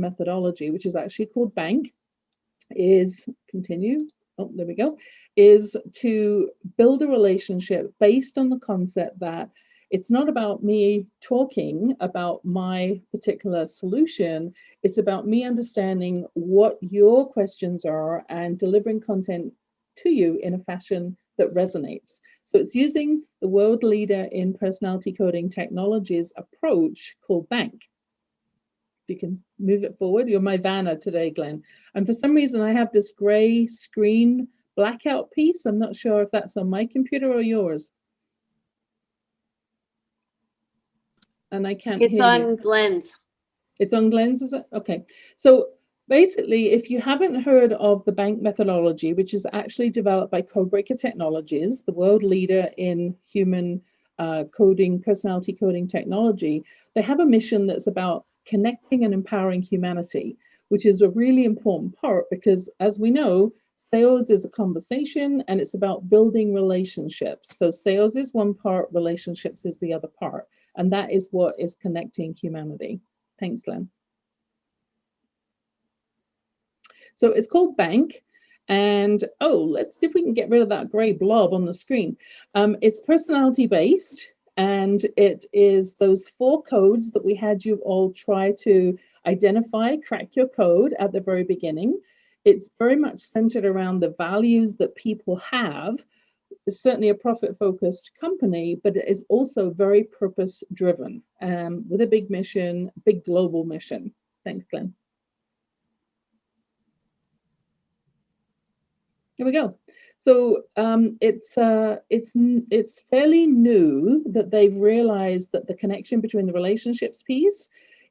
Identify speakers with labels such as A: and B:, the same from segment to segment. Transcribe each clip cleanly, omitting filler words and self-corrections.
A: methodology, which is actually called BANK, is continue. Oh, there we go. Is to build a relationship based on the concept that it's not about me talking about my particular solution. It's about me understanding what your questions are and delivering content to you in a fashion that resonates. So it's using the world leader in personality coding technologies approach called BANK. You can move it forward. You're my Vanna today, Glenn. And for some reason, I have this gray screen blackout piece. I'm not sure if that's on my computer or yours. And I can't hear you.
B: It's on Glenn's.
A: It's on Glenn's, is it? Okay. So basically, if you haven't heard of the BANK methodology, which is actually developed by Codebreaker Technologies, the world leader in human coding, personality coding technology, they have a mission that's about connecting and empowering humanity, which is a really important part because, as we know, sales is a conversation and it's about building relationships. So sales is one part, relationships is the other part. And that is what is connecting humanity. Thanks, Glenn. So it's called BANK. And let's see if we can get rid of that gray blob on the screen. It's personality based, and it is those 4 codes that we had you all try to identify, crack your code at the very beginning. It's very much centered around the values that people have. It's certainly a profit-focused company, but it is also very purpose-driven with a big mission, big global mission. Thanks, Glenn. Here we go. So it's fairly new that they've realized that the connection between the relationships piece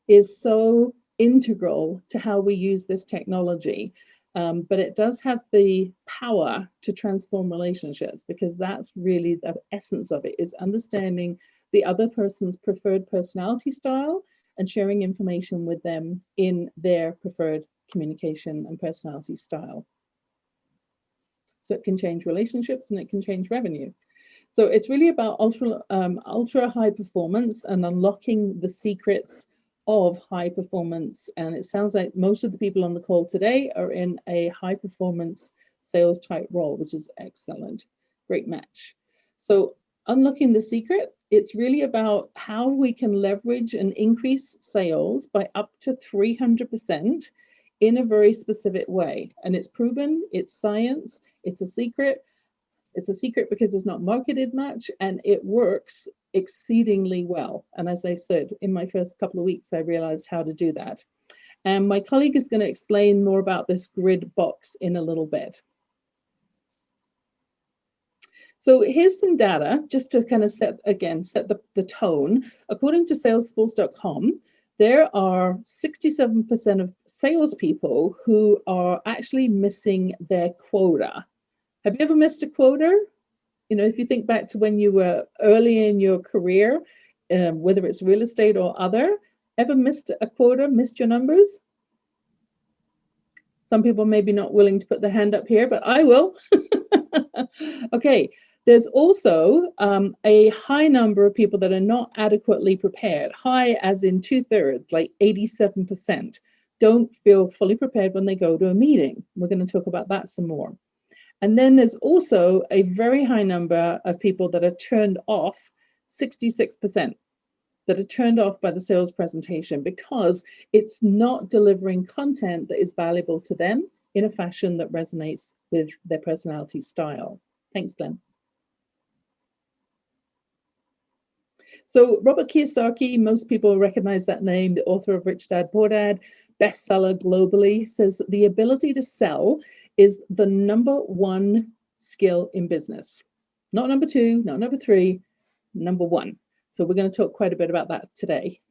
A: is so integral to how we use this technology. But it does have the power to transform relationships, because that's really the essence of it, is understanding the other person's preferred personality style and sharing information with them in their preferred communication and personality style. So it can change relationships and it can change revenue. So it's really about ultra high performance and unlocking the secrets of high performance. And it sounds like most of the people on the call today are in a high performance sales type role, which is excellent. Great match. So unlocking the secret, it's really about how we can leverage and increase sales by up to 300% in a very specific way. And it's proven, it's science, it's a secret. It's a secret because it's not marketed much, and it works exceedingly well. And as I said, in my first couple of weeks, I realized how to do that. And my colleague is going to explain more about this grid box in a little bit. So here's some data just to kind of set the tone. According to Salesforce.com, there are 67% of salespeople who are actually missing their quota. Have you ever missed a quota? You know, if you think back to when you were early in your career, whether it's real estate or other, ever missed a quota, missed your numbers? Some people may be not willing to put their hand up here, but I will. Okay, there's also a high number of people that are not adequately prepared. High as in 2/3, like 87%, don't feel fully prepared when they go to a meeting. We're going to talk about that some more. And then there's also a very high number of people that are turned off, 66%, that are turned off by the sales presentation because it's not delivering content that is valuable to them in a fashion that resonates with their personality style. Thanks, Glenn. So Robert Kiyosaki, most people recognize that name, the author of Rich Dad, Poor Dad, bestseller globally, says that the ability to sell is the #1 skill in business. Not number 2, not number 3, #1. So we're going to talk quite a bit about that today.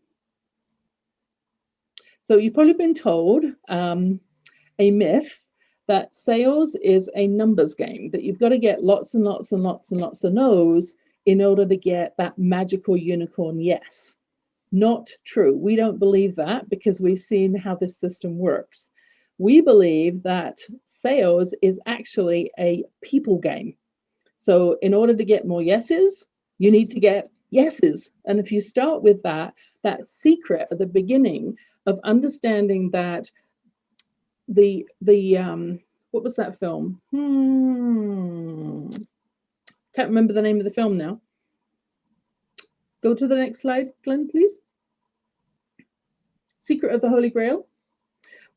A: So you've probably been told a myth that sales is a numbers game, that you've got to get lots and lots and lots and lots of no's in order to get that magical unicorn yes. Not true. We don't believe that because we've seen how this system works. We believe that sales is actually a people game. So in order to get more yeses, you need to get yeses. And if you start with that secret at the beginning of understanding that the what was that film? Can't remember the name of the film now. Go to the next slide, Glenn, please. Secret of the Holy Grail,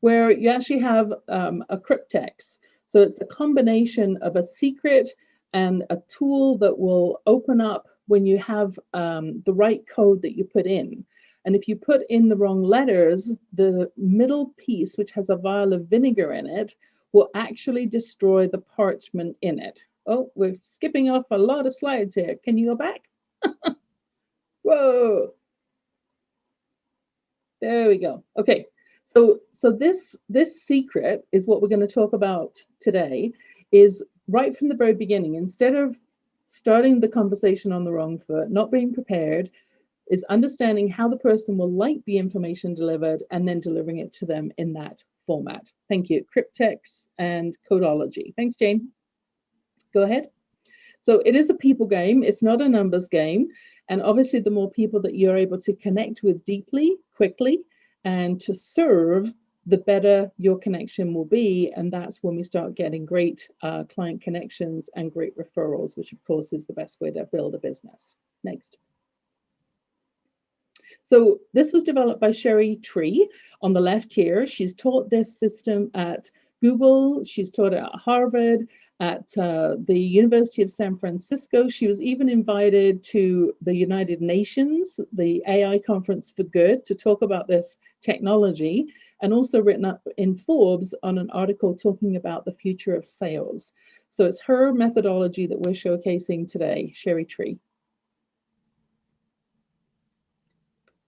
A: where you actually have a cryptex. So it's a combination of a secret and a tool that will open up when you have the right code that you put in. And if you put in the wrong letters, the middle piece, which has a vial of vinegar in it, will actually destroy the parchment in it. Oh, we're skipping off a lot of slides here. Can you go back? Whoa. There we go. Okay. So this secret is what we're going to talk about today, is right from the very beginning. Instead of starting the conversation on the wrong foot, not being prepared, is understanding how the person will like the information delivered and then delivering it to them in that format. Thank you. Cryptex and codology. Thanks, Jane. Go ahead. So it is a people game. It's not a numbers game. And obviously, the more people that you're able to connect with deeply, quickly, and to serve, the better your connection will be. And that's when we start getting great client connections and great referrals, which of course is the best way to build a business. Next. So this was developed by Sherry Tree on the left here. She's taught this system at Google. She's taught it at Harvard, at the University of San Francisco. She was even invited to the United Nations, the AI Conference for Good, to talk about this technology, and also written up in Forbes on an article talking about the future of sales. So it's her methodology that we're showcasing today, Sherry Tree.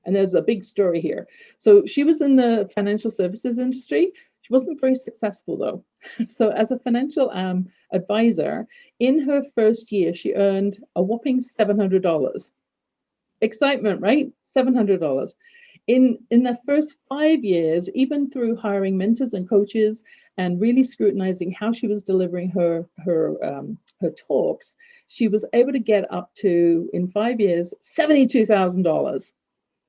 A: And there's a big story here. So she was in the financial services industry. She wasn't very successful though. So as a financial advisor, in her first year, she earned a whopping $700. Excitement, right? $700. In the first 5 years, even through hiring mentors and coaches and really scrutinizing how she was delivering her talks, she was able to get up to, in 5 years, $72,000.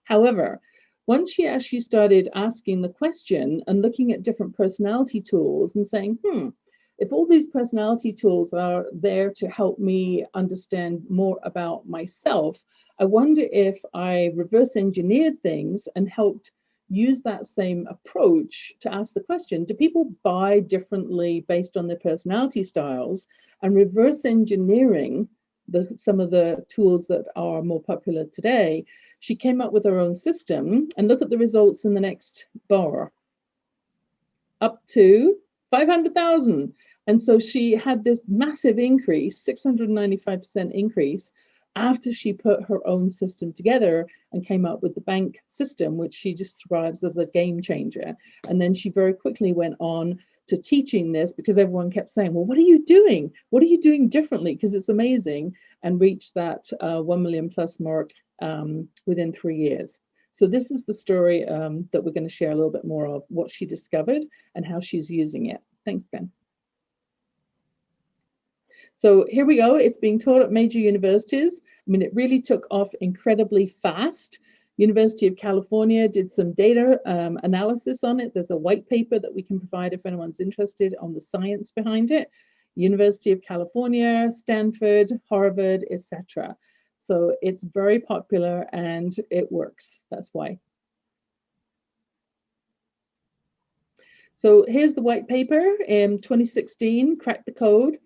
A: However, once she actually started asking the question and looking at different personality tools and saying, if all these personality tools are there to help me understand more about myself, I wonder if I reverse engineered things and helped use that same approach to ask the question, do people buy differently based on their personality styles? And reverse engineering some of the tools that are more popular today, she came up with her own system, and look at the results in the next bar, up to 500,000. And so she had this massive increase, 695% increase, after she put her own system together and came up with the bank system, which she describes as a game changer. And then she very quickly went on to teaching this, because everyone kept saying, well, what are you doing? What are you doing differently? Because it's amazing, and reached that 1 million plus mark within 3 years. So this is the story that we're going to share a little bit more of, what she discovered and how she's using it. Thanks, Ben. So here we go. It's being taught at major universities. I mean, it really took off incredibly fast. University of California did some data analysis on it. There's a white paper that we can provide if anyone's interested on the science behind it. University of California, Stanford, Harvard, etc. So it's very popular and it works. That's why. So here's the white paper in 2016, Crack the Code.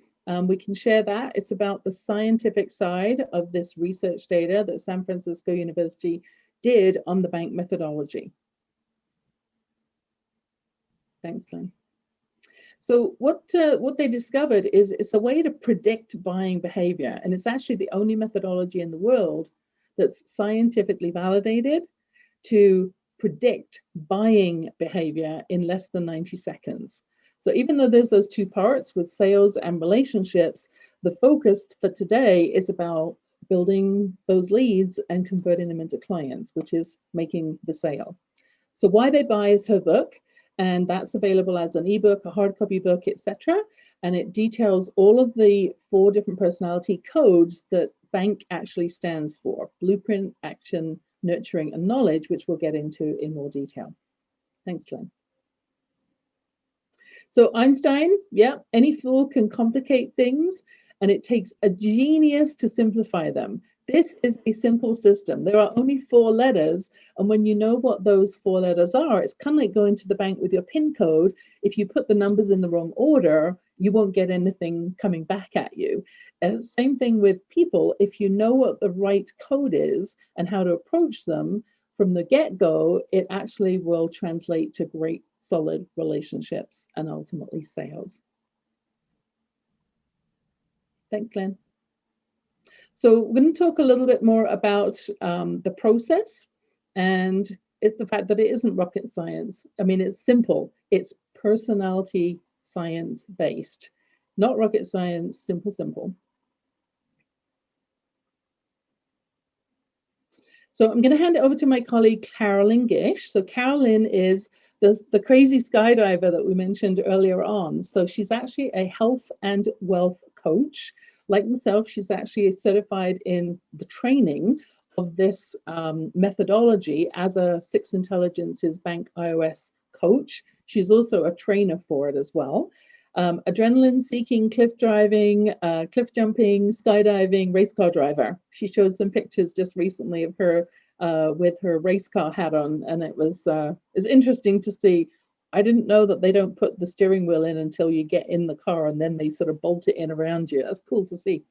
A: We can share that. It's about the scientific side of this research data that San Francisco University did on the bank methodology. Thanks, Glenn. So what they discovered is it's a way to predict buying behavior, and it's actually the only methodology in the world that's scientifically validated to predict buying behavior in less than 90 seconds. So even though there's those two parts with sales and relationships, the focus for today is about building those leads and converting them into clients, which is making the sale. So Why They Buy is her book, and that's available as an ebook, a hard copy book, etc. And it details all of the 4 different personality codes that BANK actually stands for: blueprint, action, nurturing, and knowledge, which we'll get into in more detail. Thanks, Glenn. So Einstein, yeah, any fool can complicate things, and it takes a genius to simplify them. This is a simple system. There are only 4 letters, and when you know what those 4 letters are, it's kind of like going to the bank with your PIN code. If you put the numbers in the wrong order, you won't get anything coming back at you. Same thing with people. If you know what the right code is and how to approach them, from the get-go, it actually will translate to great, solid relationships and ultimately sales. Thanks, Glenn. So we're going to talk a little bit more about the process, and it's the fact that it isn't rocket science. I mean, it's simple. It's personality science based, not rocket science, simple, simple. So I'm going to hand it over to my colleague, CAROLYN GISH. So CAROLYN is the crazy skydiver that we mentioned earlier on. So she's actually a health and wealth coach. Like myself, she's actually certified in the training of this methodology as a 6 Intelligences Bank iOS coach. She's also a trainer for it as well. Adrenaline seeking, cliff driving, cliff jumping, skydiving, race car driver. She showed some pictures just recently of her with her race car hat on, and it was interesting to see. I didn't know that they don't put the steering wheel in until you get in the car, and then they sort of bolt it in around you. That's cool to see.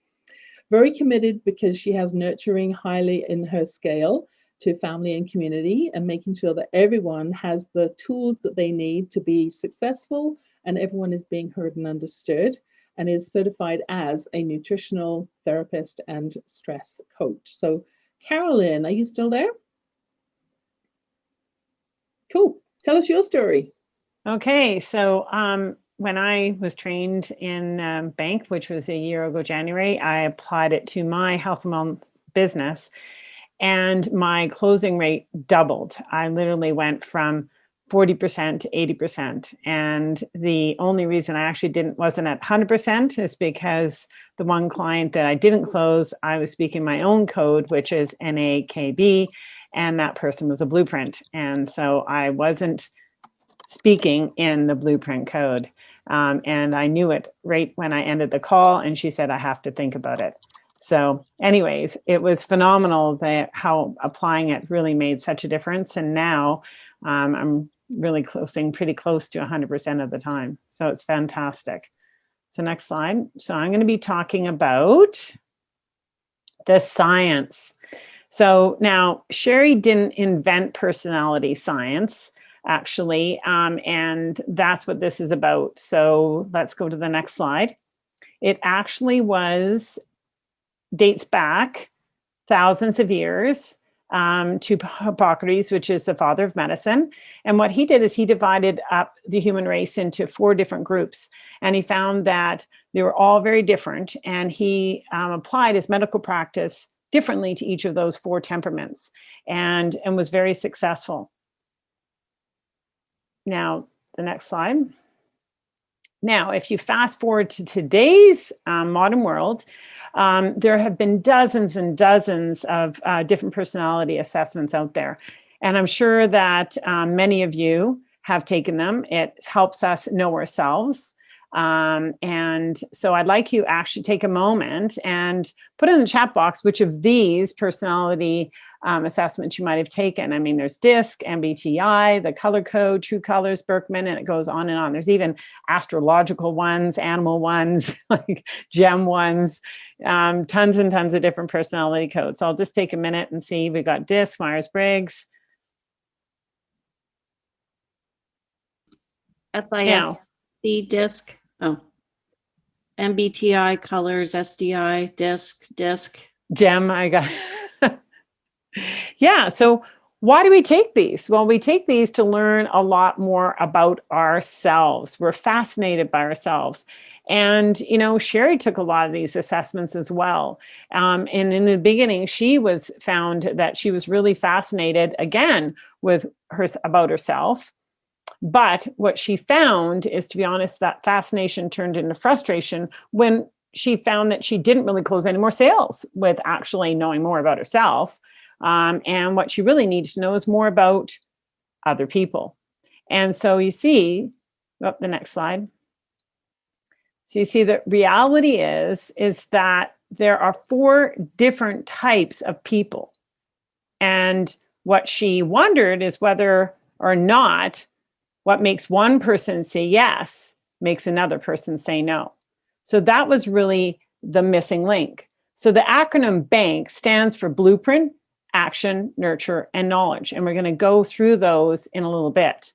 A: Very committed because she has nurturing highly in her scale to family and community, and making sure that everyone has the tools that they need to be successful, and everyone is being heard and understood, and is certified as a nutritional therapist and stress coach. So CAROLYN, are you still there? Cool. Tell us your story.
B: Okay, so when I was trained in bank, which was a year ago January, I applied it to my health and wellness business, and my closing rate doubled. I literally went from 40% to 80%. And the only reason I actually wasn't at 100% is because the one client that I didn't close, I was speaking my own code, which is NAKB, and that person was a blueprint. And so I wasn't speaking in the blueprint code. And I knew it right when I ended the call, and she said, I have to think about it. So anyways, it was phenomenal that how applying it really made such a difference. And now I'm really closing pretty close to 100% of the time. So it's fantastic. So next slide. So I'm going to be talking about the science. So now Sherry didn't invent personality science, actually, and that's what this is about. So let's go to the next slide. It actually dates back thousands of years to Hippocrates, which is the father of medicine. And what he did is he divided up the human race into 4 different groups. And he found that they were all very different. And he applied his medical practice differently to each of those 4 temperaments, and was very successful. Now, the next slide. Now, if you fast forward to today's modern world, there have been dozens and dozens of different personality assessments out there. And I'm sure that many of you have taken them. It helps us know ourselves. And so I'd like you actually take a moment and put in the chat box which of these personality assessments you might have taken. I mean, there's DISC, MBTI, the color code, True Colors, Berkman, and it goes on and on. There's even astrological ones, animal ones, like gem ones, tons and tons of different personality codes. So I'll just take a minute and see. We got DISC, Myers-Briggs.
C: FISC, DISC. Oh, MBTI, colors, SDI, DISC.
B: Gem, I got. Yeah, so why do we take these? Well, we take these to learn a lot more about ourselves. We're fascinated by ourselves. And, you know, Sherry took a lot of these assessments as well. And in the beginning, she found that she was really fascinated, again, about herself. But what she found is, to be honest, that fascination turned into frustration when she found that she didn't really close any more sales with actually knowing more about herself. And what she really needs to know is more about other people. And so you see, the next slide. So you see that reality is that there are 4 different types of people. And what she wondered is whether or not what makes one person say yes makes another person say no. So that was really the missing link. So the acronym BANK stands for Blueprint, Action, Nurture, and Knowledge. And we're going to go through those in a little bit.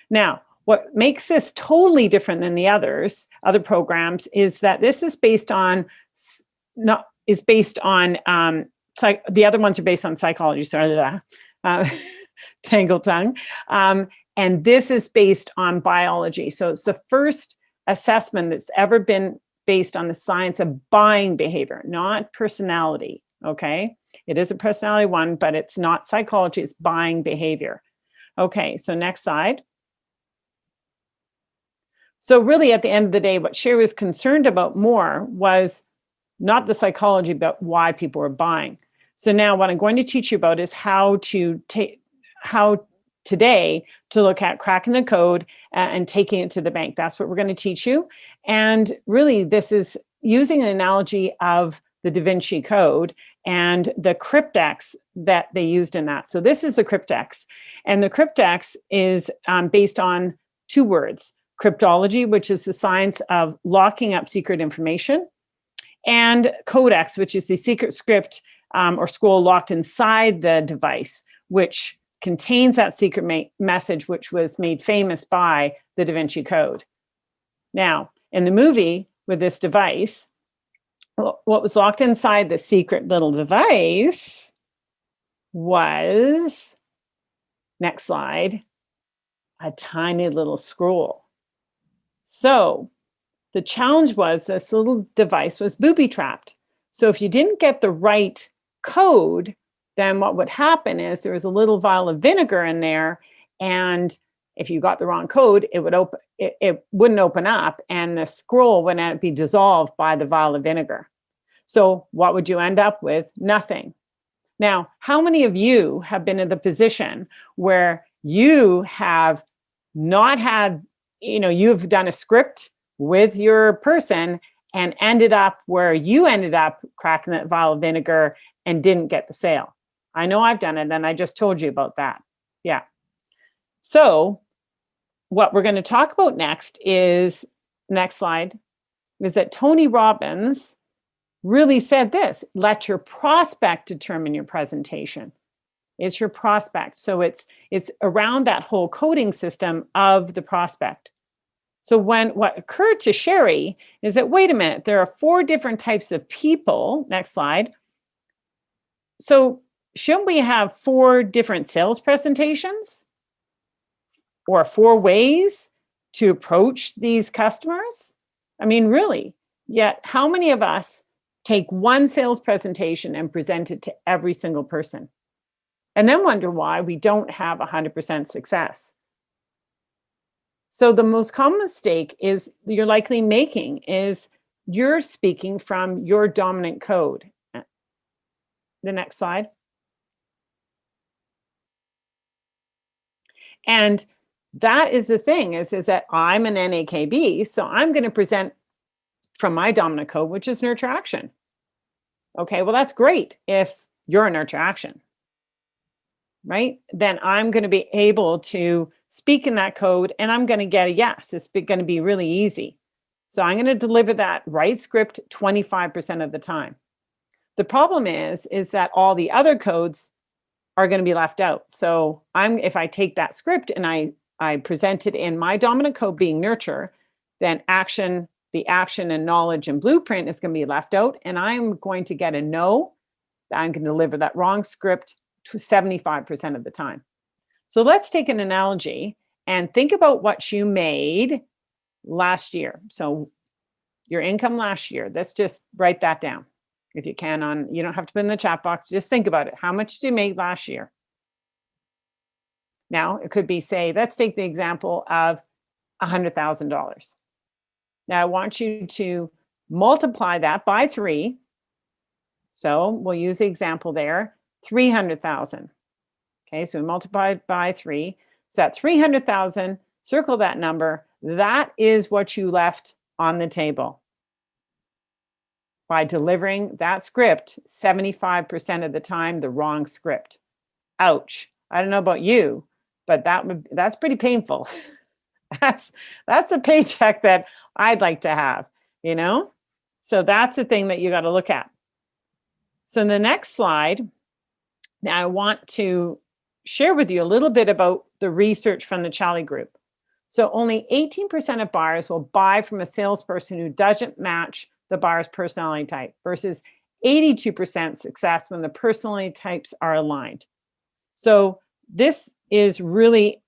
B: Now, what makes this totally different than the other programs is that this is based on, the other ones are based on psychology, tangled tongue. And this is based on biology. So it's the first assessment that's ever been based on the science of buying behavior, not personality, okay? It is a personality one, but it's not psychology, it's buying behavior. Okay, so next slide. So really at the end of the day, what Sherry was concerned about more was not the psychology, but why people were buying. So now what I'm going to teach you about is how today to look at cracking the code and taking it to the bank. That's what we're going to teach you. And really this is using an analogy of the Da Vinci Code and the cryptex that they used in that. So this is the cryptex, and the cryptex is based on 2 words. Cryptology, which is the science of locking up secret information, and codex, which is the secret script or scroll locked inside the device, which contains that secret message, which was made famous by the Da Vinci Code. Now, in the movie with this device, what was locked inside the secret little device was, next slide, a tiny little scroll. So the challenge was this little device was booby-trapped. So if you didn't get the right code, then what would happen is there was a little vial of vinegar in there, and if you got the wrong code, it wouldn't open up, and the scroll wouldn't be dissolved by the vial of vinegar. So what would you end up with? Nothing. Now, how many of you have been in the position where you have not had, you've done a script with your person and ended up where you ended up cracking that vial of vinegar and didn't get the sale? I know I've done it, and I just told you about that. Yeah. So what we're going to talk about next is, next slide, is that Tony Robbins really said this: let your prospect determine your presentation. It's your prospect. So it's around that whole coding system of the prospect. So what occurred to Sherry is that, wait a minute, there are 4 different types of people. Next slide. So shouldn't we have 4 different sales presentations or 4 ways to approach these customers? I mean, really, yet how many of us take one sales presentation and present it to every single person, and then wonder why we don't have 100% success? So the most common mistake is you're likely making is you're speaking from your dominant code. The next slide. And that is the thing is that I'm an NAKB, so I'm going to present from my dominant code, which is nurture action. Okay, well, that's great if you're a nurture action, right? Then I'm going to be able to speak in that code, and I'm going to get a yes. It's going to be really easy. So I'm going to deliver that right script 25% of the time. The problem is that all the other codes are going to be left out. So if I take that script and I present it in my dominant code being nurture, then the action and knowledge and blueprint is going to be left out, and I'm going to get a no. I'm going to deliver that wrong script to 75% of the time. So let's take an analogy and think about what you made last year. So your income last year, let's just write that down. If you can, you don't have to put in the chat box, just think about it. How much did you make last year? Now it could be, say, let's take the example of $100,000. Now I want you to multiply that by 3. So we'll use the example there, 300,000. Okay, so we multiply by 3. So at 300,000, circle that number. That is what you left on the table by delivering that script 75% of the time, the wrong script. Ouch. I don't know about you, but that's pretty painful. That's a paycheck that I'd like to have, you know? So that's the thing that you got to look at. So in the next slide, now I want to share with you a little bit about the research from the Charlie group. So only 18% of buyers will buy from a salesperson who doesn't match the buyer's personality type versus 82% success when the personality types are aligned. So this is really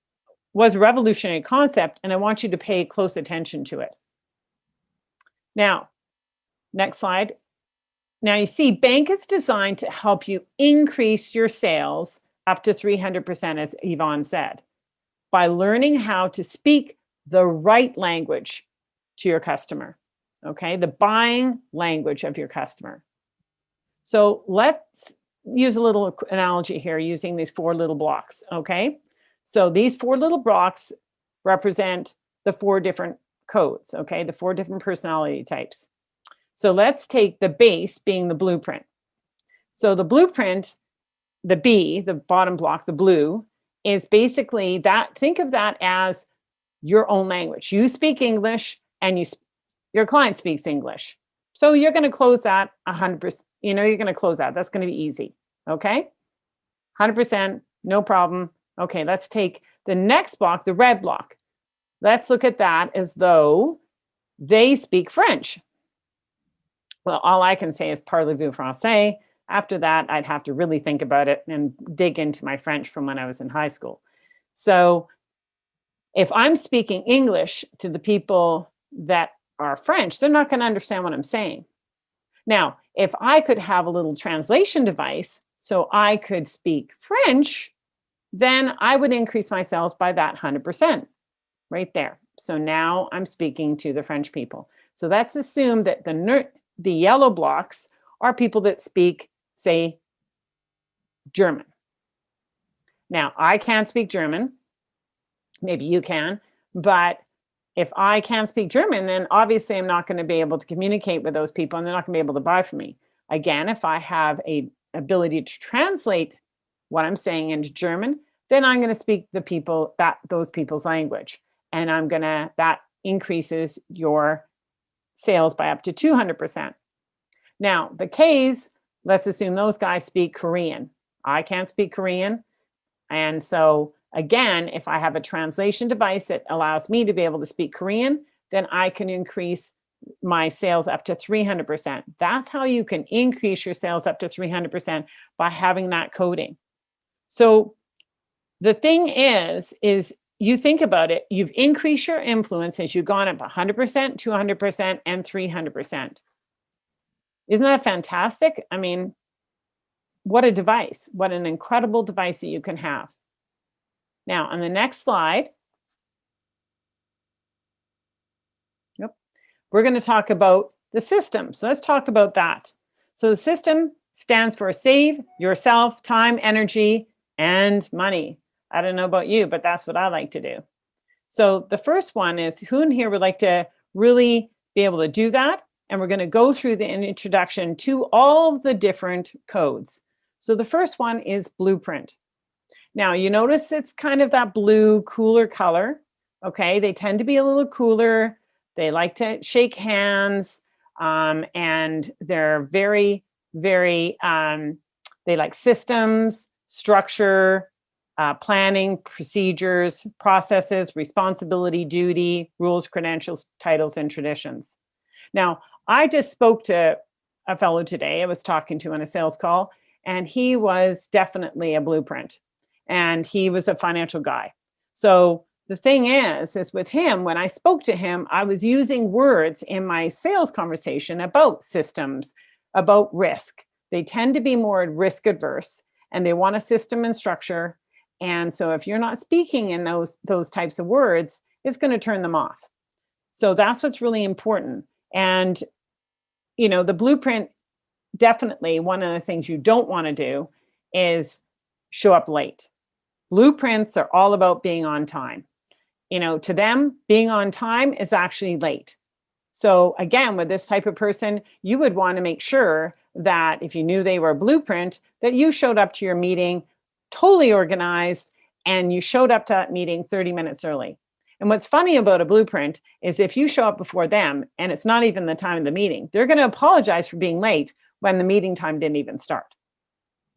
B: was a revolutionary concept, and I want you to pay close attention to it. Now, next slide. Now you see, Bank is designed to help you increase your sales up to 300%, as Yvonne said, by learning how to speak the right language to your customer, okay? The buying language of your customer. So let's use a little analogy here using these 4 little blocks, okay? So these 4 little blocks represent the 4 different codes, okay? The 4 different personality types. So let's take the base being the blueprint. So the blueprint, the B, the bottom block, the blue, is basically that, think of that as your own language. You speak English and your client speaks English. So you're going to close that 100%, you know, you're going to close that. That's going to be easy, okay? 100%, no problem. Okay, let's take the next block, the red block. Let's look at that as though they speak French. Well, all I can say is parlez-vous français. After that, I'd have to really think about it and dig into my French from when I was in high school. So if I'm speaking English to the people that are French, they're not going to understand what I'm saying. Now, if I could have a little translation device so I could speak French, then I would increase my sales by that 100% right there. So now I'm speaking to the French people. So let's assume that the yellow blocks are people that speak, say, German. Now, I can't speak German. Maybe you can. But if I can't speak German, then obviously I'm not going to be able to communicate with those people, and they're not going to be able to buy from me. Again, if I have an ability to translate what I'm saying into German, then I'm going to speak those people's language. And that increases your sales by up to 200%. Now, the Ks, let's assume those guys speak Korean. I can't speak Korean. And so again, if I have a translation device that allows me to be able to speak Korean, then I can increase my sales up to 300%. That's how you can increase your sales up to 300% by having that coding. So the thing is you think about it, you've increased your influence as you've gone up 100%, 200%, and 300%. Isn't that fantastic? I mean, what a device. What an incredible device that you can have. Now, on the next slide, we're going to talk about the system. So let's talk about that. So the system stands for save yourself time, energy, and money. I don't know about you, but that's what I like to do. So the first one is, who in here would like to really be able to do that? And we're going to go through the introduction to all of the different codes. So the first one is blueprint. Now you notice it's kind of that blue, cooler color. Okay, they tend to be a little cooler. They like to shake hands, and they're very, very, they like systems, structure, planning, procedures, processes, responsibility, duty, rules, credentials, titles, and traditions. Now, I just spoke to a fellow today I was talking to on a sales call, and he was definitely a blueprint, and he was a financial guy. So the thing is with him, when I spoke to him, I was using words in my sales conversation about systems, about risk. They tend to be more risk adverse, and they want a system and structure. And so if you're not speaking in those types of words, it's going to turn them off. So that's what's really important. And, you know, the blueprint, definitely one of the things you don't want to do is show up late. Blueprints are all about being on time. You know, to them, being on time is actually late. So again, with this type of person, you would want to make sure that if you knew they were a blueprint, that you showed up to your meeting totally organized and you showed up to that meeting 30 minutes early. And what's funny about a blueprint is if you show up before them and it's not even the time of the meeting, they're going to apologize for being late when the meeting time didn't even start.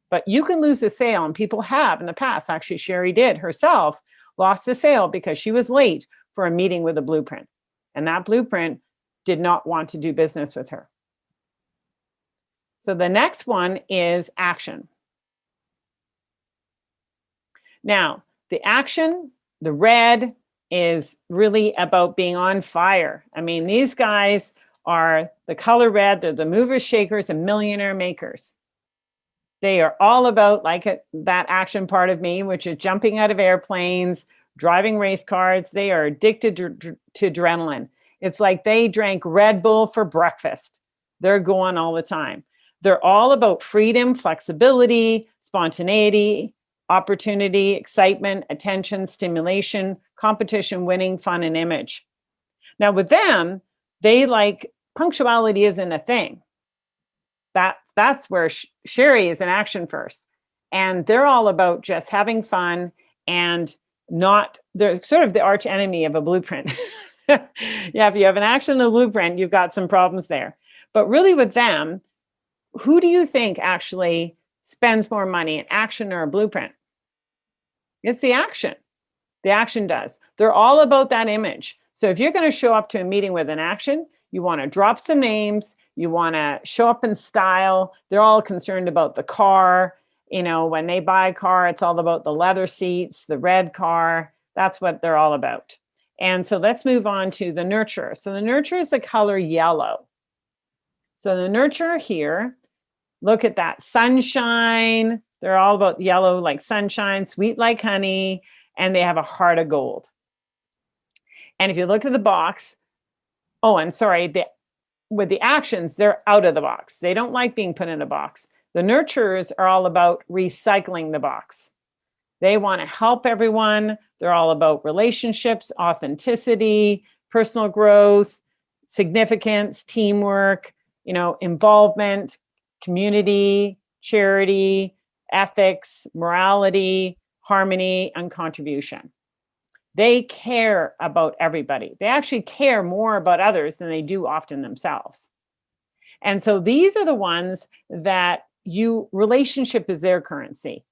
B: But you can lose a sale, and people have in the past. Actually, Sherry did herself, lost a sale because she was late for a meeting with a blueprint. And that blueprint did not want to do business with her. So the next one is action. Now, the action, the red, is really about being on fire. I mean, these guys are the color red. They're the movers, shakers, and millionaire makers. They are all about that action part of me, which is jumping out of airplanes, driving race cars. They are addicted to adrenaline. It's like they drank Red Bull for breakfast. They're going all the time. They're all about freedom, flexibility, spontaneity, opportunity, excitement, attention, stimulation, competition, winning, fun, and image. Now with them, they like punctuality isn't a thing. That's where Sherry is in action first. And they're all about just having fun and they're sort of the arch enemy of a blueprint. Yeah, if you have an action and a blueprint, you've got some problems there. But really with them, who do you think actually spends more money, an action or a blueprint? It's the action. The action does. They're all about that image. So if you're going to show up to a meeting with an action, you want to drop some names. You want to show up in style. They're all concerned about the car. You know, when they buy a car, it's all about the leather seats, the red car. That's what they're all about. And so let's move on to the nurturer. So the nurturer is the color yellow. So the nurturer here, look at that sunshine. They're all about yellow like sunshine, sweet like honey, and they have a heart of gold. And if you look at the box, oh, and sorry, with the actions, they're out of the box. They don't like being put in a box. The nurturers are all about recycling the box. They want to help everyone. They're all about relationships, authenticity, personal growth, significance, teamwork, you know, involvement, community, charity, ethics, morality, harmony, and contribution. They care about everybody. They actually care more about others than they do often themselves. And so these are the ones that relationship is their currency.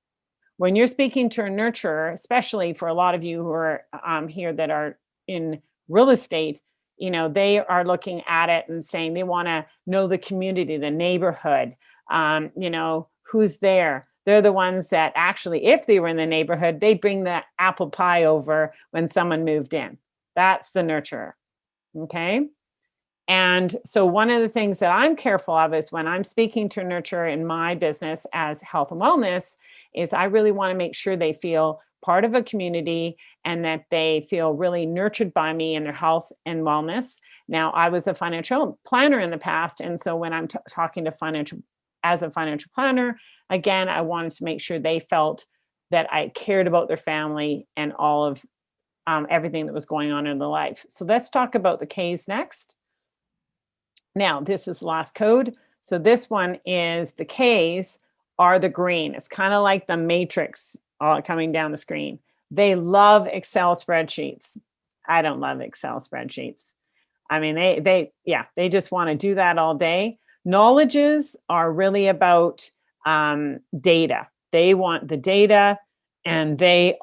B: When you're speaking to a nurturer, especially for a lot of you who are here that are in real estate, you know, they are looking at it and saying they want to know the community, the neighborhood, you know, who's there. They're the ones that actually, if they were in the neighborhood, they bring the apple pie over when someone moved in. That's the nurturer. Okay. And so one of the things that I'm careful of is when I'm speaking to a nurturer in my business as health and wellness, is I really want to make sure they feel part of a community and that they feel really nurtured by me in their health and wellness. Now, I was a financial planner in the past. And so when I'm talking to as a financial planner, again, I wanted to make sure they felt that I cared about their family and all of everything that was going on in their life. So let's talk about the Ks next. Now, this is the last code. So this one is the Ks are the green. It's kind of like the matrix coming down the screen. They love Excel spreadsheets. I don't love Excel spreadsheets. I mean, they just want to do that all day. Knowledges are really about data. They want the data, and they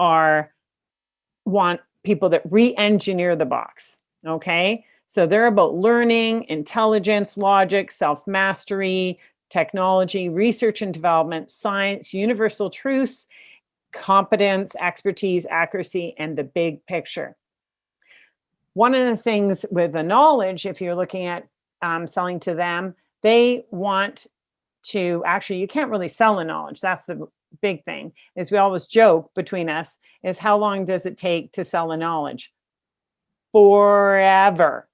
B: want people that re-engineer the box. Okay. So they're about learning, intelligence, logic, self-mastery, technology, research and development, science, universal truths, competence, expertise, accuracy, and the big picture. One of the things with the knowledge, if you're looking at selling to them, they want to actually, you can't really sell the knowledge. That's the big thing, is we always joke between us, is how long does it take to sell the knowledge? Forever.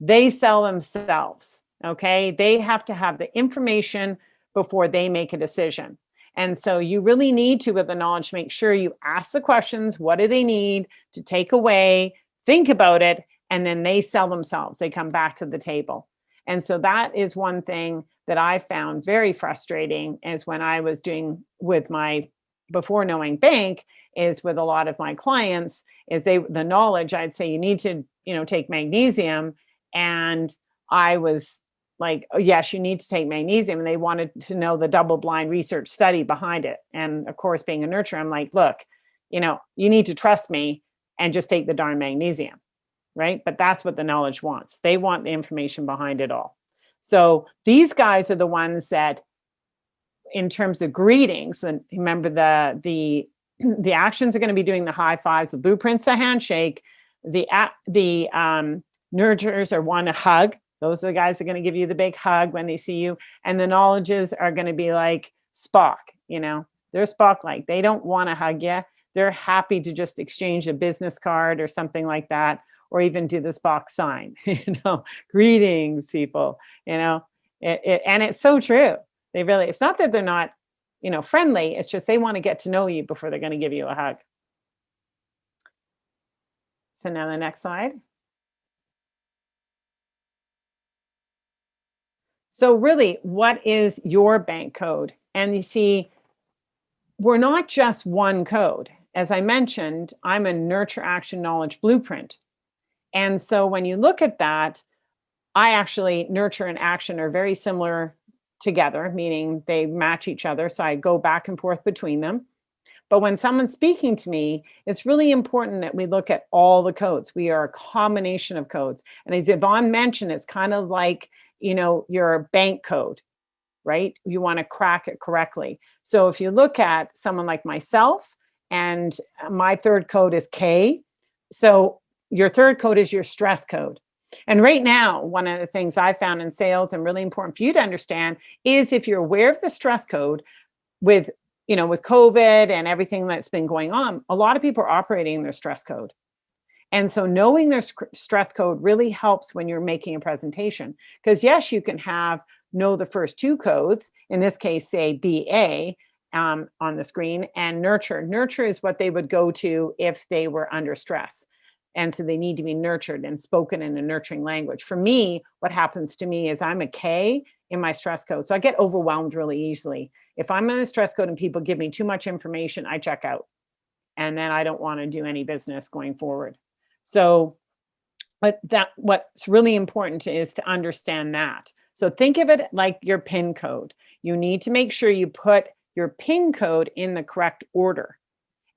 B: They sell themselves, okay? They have to have the information before they make a decision. And so you really need to, with the knowledge, make sure you ask the questions. What do they need to take away? Think about it. And then they sell themselves. They come back to the table. And so that is one thing that I found very frustrating, is when I was doing with my, before knowing bank, is with a lot of my clients, is the knowledge, I'd say you need to, take magnesium. And I was like, oh, yes, you need to take magnesium. And they wanted to know the double-blind research study behind it. And of course, being a nurturer, I'm like, look, you need to trust me and just take the darn magnesium, right? But that's what the knowledge wants. They want the information behind it all. So these guys are the ones that, in terms of greetings, and remember the actions are going to be doing the high fives, the blueprints, the handshake, the nurturers are want to hug. Those are the guys that are going to give you the big hug when they see you. And the knowledges are going to be like Spock, they're Spock-like. They don't want to hug you. They're happy to just exchange a business card or something like that, or even do the Spock sign, greetings, people, and it's so true. They really, it's not that they're not, friendly. It's just they want to get to know you before they're going to give you a hug. So now the next slide. So really, what is your bank code? And you see, we're not just one code. As I mentioned, I'm a Nurture Action Knowledge Blueprint. And so when you look at that, I actually, nurture and action are very similar together, meaning they match each other. So I go back and forth between them. But when someone's speaking to me, it's really important that we look at all the codes. We are a combination of codes. And as Yvonne mentioned, it's kind of like, your bank code, right? You want to crack it correctly. So if you look at someone like myself, and my third code is K. So your third code is your stress code. And right now, one of the things I found in sales, and really important for you to understand, is if you're aware of the stress code with COVID and everything that's been going on, a lot of people are operating their stress code. And so knowing their stress code really helps when you're making a presentation. Because yes, you can know the first two codes, in this case, say BA on the screen, and nurture. Nurture is what they would go to if they were under stress. And so they need to be nurtured and spoken in a nurturing language. For me, what happens to me is I'm a K in my stress code. So I get overwhelmed really easily. If I'm in a stress code and people give me too much information, I check out. And then I don't want to do any business going forward. So, but what's really important is to understand that. So think of it like your PIN code. You need to make sure you put your PIN code in the correct order.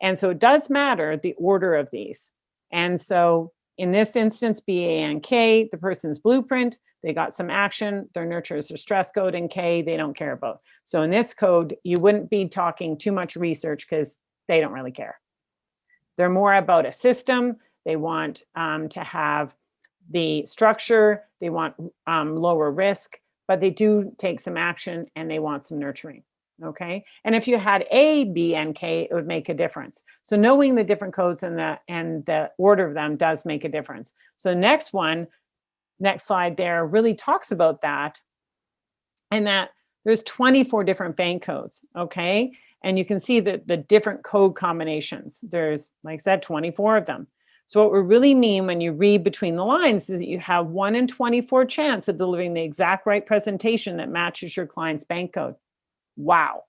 B: And so it does matter the order of these. And so in this instance, BA and K, the person's blueprint, they got some action, their nurture is their stress code, and K, they don't care about. So in this code, you wouldn't be talking too much research because they don't really care. They're more about a system. They want to have the structure. They want lower risk, but they do take some action and they want some nurturing. Okay. And if you had A, B, and K, it would make a difference. So knowing the different codes and the order of them does make a difference. So the next slide there really talks about that, and that there's 24 different bank codes. Okay. And you can see the different code combinations. There's, like I said, 24 of them. So what we really mean when you read between the lines is that you have 1 in 24 chance of delivering the exact right presentation that matches your client's bank code. Wow,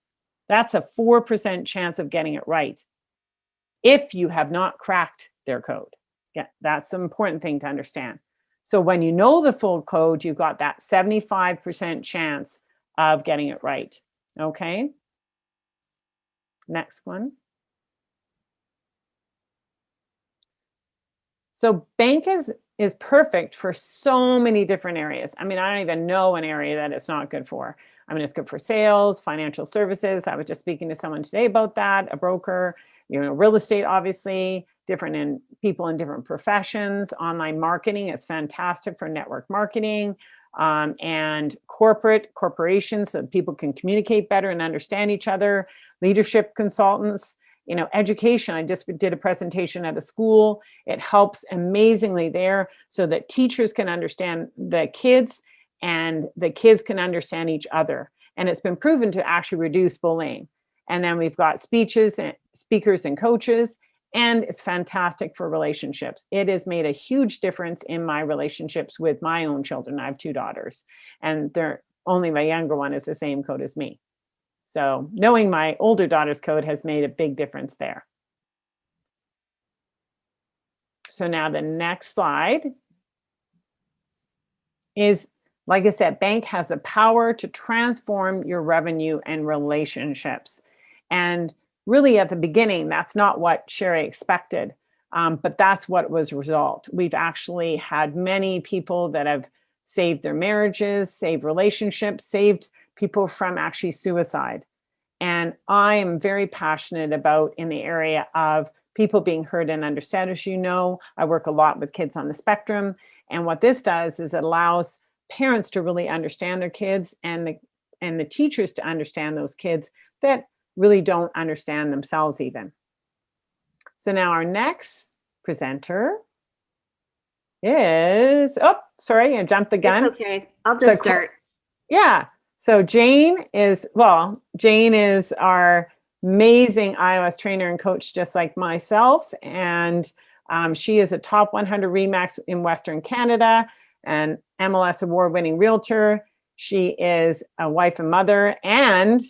B: that's a 4% chance of getting it right if you have not cracked their code. Yeah, that's the important thing to understand. So when you know the full code, you've got that 75% chance of getting it right. Okay. Next one. So bank is perfect for so many different areas. I mean, I don't even know an area that it's not good for. I mean, it's good for sales, financial services. I was just speaking to someone today about that, a broker, real estate, obviously, different people in different professions. Online marketing is fantastic for network marketing, and corporations, so people can communicate better and understand each other. Leadership consultants, education. I just did a presentation at a school. It helps amazingly there so that teachers can understand the kids and the kids can understand each other. And it's been proven to actually reduce bullying. And then we've got speakers and coaches, and it's fantastic for relationships. It has made a huge difference in my relationships with my own children. I have 2 daughters, and only my younger one is the same code as me. So knowing my older daughter's code has made a big difference there. So now the next slide is, like I said, bank has the power to transform your revenue and relationships. And really at the beginning, that's not what Sherry expected, but that's what was the result. We've actually had many people that have saved their marriages, saved relationships, saved people from actually suicide. And I am very passionate about in the area of people being heard and understood. As you know, I work a lot with kids on the spectrum. And what this does is it allows parents to really understand their kids, and the teachers to understand those kids that really don't understand themselves even. So now our next presenter is, oh, sorry, I jumped the gun.
C: It's okay. I'll just start.
B: Yeah. So Jane is our amazing iOS trainer and coach, just like myself. And she is a top 100 REMAX in Western Canada, an MLS award-winning realtor. She is a wife and mother and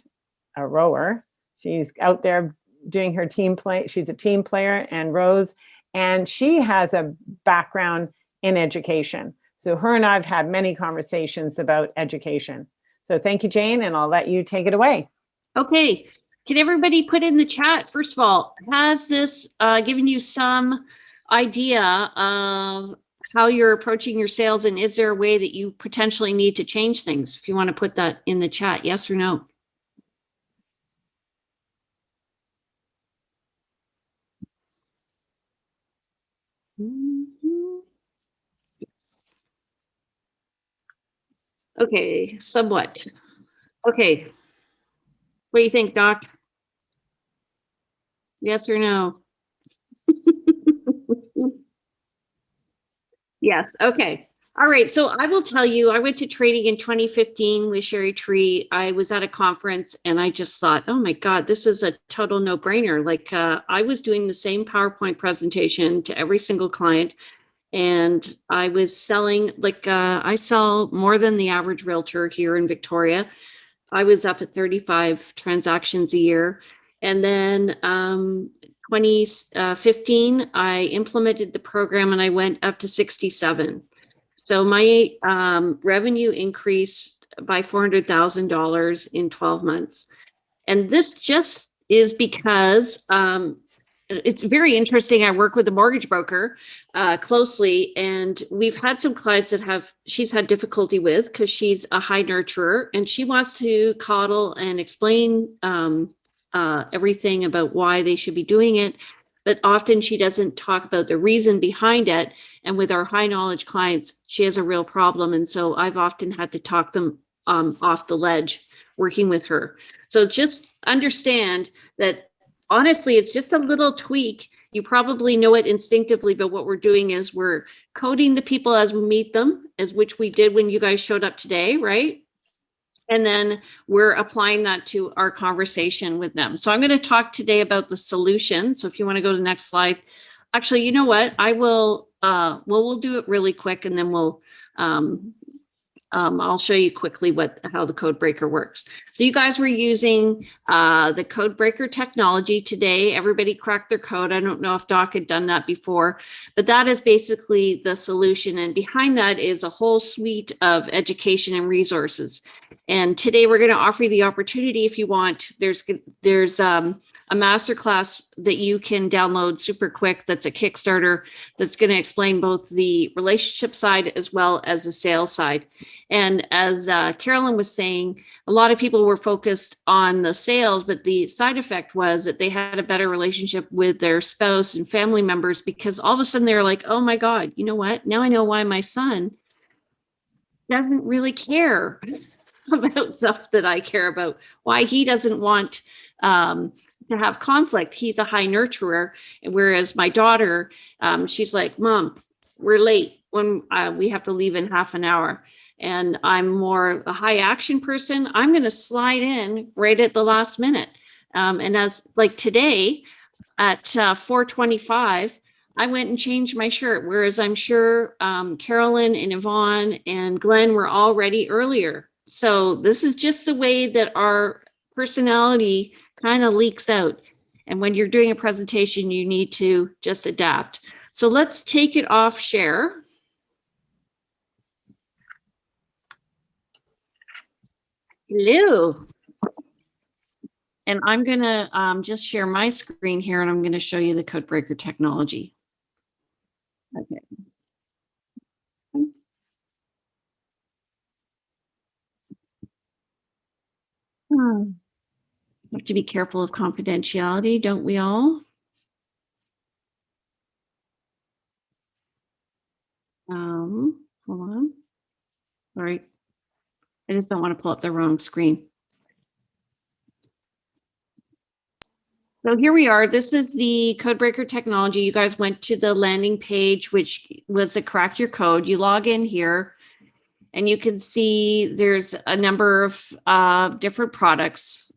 B: a rower. She's out there doing her team play. She's a team player and rows, and she has a background in education. So her and I've had many conversations about education. So thank you, Jane, and I'll let you take it away.
C: Okay. Can everybody put in the chat, first of all, has this given you some idea of how you're approaching your sales, and is there a way that you potentially need to change things? If you want to put that in the chat, yes or no? Okay, somewhat. Okay. What do you think, Doc? Yes or no? Yes. Okay. All right. So I will tell you, I went to training in 2015 with Sherry Tree. I was at a conference and I just thought, oh my God, this is a total no-brainer. Like I was doing the same PowerPoint presentation to every single client. And I was selling, like I sell more than the average realtor here in Victoria. I was up at 35 transactions a year. And then 2015, I implemented the program and I went up to 67. So my revenue increased by $400,000 in 12 months. And this just is because it's very interesting. I work with a mortgage broker closely, and we've had some clients that she's had difficulty with because she's a high nurturer and she wants to coddle and explain everything about why they should be doing it. But often she doesn't talk about the reason behind it. And with our high knowledge clients, she has a real problem. And so I've often had to talk them off the ledge working with her. So just understand that honestly, it's just a little tweak. You probably know it instinctively, but what we're doing is we're coding the people as we meet them, as which we did when you guys showed up today, right? And then we're applying that to our conversation with them. So I'm going to talk today about the solution. So if you want to go to the next slide, actually, you know what? I will, we'll do it really quick, and then I'll show you quickly how the code breaker works. So you guys were using the code breaker technology today. Everybody cracked their code. I don't know if Doc had done that before, but that is basically the solution. And behind that is a whole suite of education and resources. And today we're going to offer you the opportunity, if you want. There's a masterclass that you can download super quick. That's a Kickstarter that's going to explain both the relationship side as well as the sales side. And as Carolyn was saying, a lot of people were focused on the sales, but the side effect was that they had a better relationship with their spouse and family members, because all of a sudden they're like, oh my God, you know what? Now I know why my son doesn't really care about stuff that I care about, why he doesn't want to have conflict. He's a high nurturer. Whereas my daughter, she's like, Mom, we're late when we have to leave in half an hour. And I'm more a high action person. I'm going to slide in right at the last minute. And as like today at 4:25, I went and changed my shirt, whereas I'm sure Carolyn and Yvonne and Glenn were all ready earlier. So this is just the way that our personality kind of leaks out. And when you're doing a presentation, you need to just adapt. So let's take it off share. Hello. And I'm going to just share my screen here, and I'm going to show you the Codebreaker technology. Okay. Have to be careful of confidentiality, don't we all? Hold on. Sorry. I just don't want to pull up the wrong screen. So here we are. This is the Codebreaker technology. You guys went to the landing page, which was a crack your code. You log in here and you can see there's a number of different products.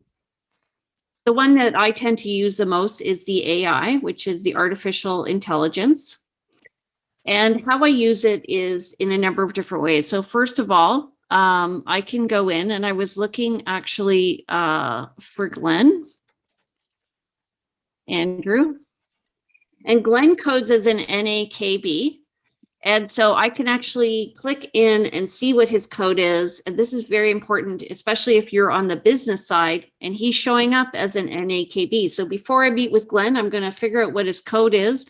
C: The one that I tend to use the most is the AI, which is the artificial intelligence. And how I use it is in a number of different ways. So first of all, I can go in, and I was looking actually for Glenn, Andrew, and Glenn codes as an NAKB. And so I can actually click in and see what his code is. And this is very important, especially if you're on the business side and he's showing up as an NAKB. So before I meet with Glenn, I'm going to figure out what his code is.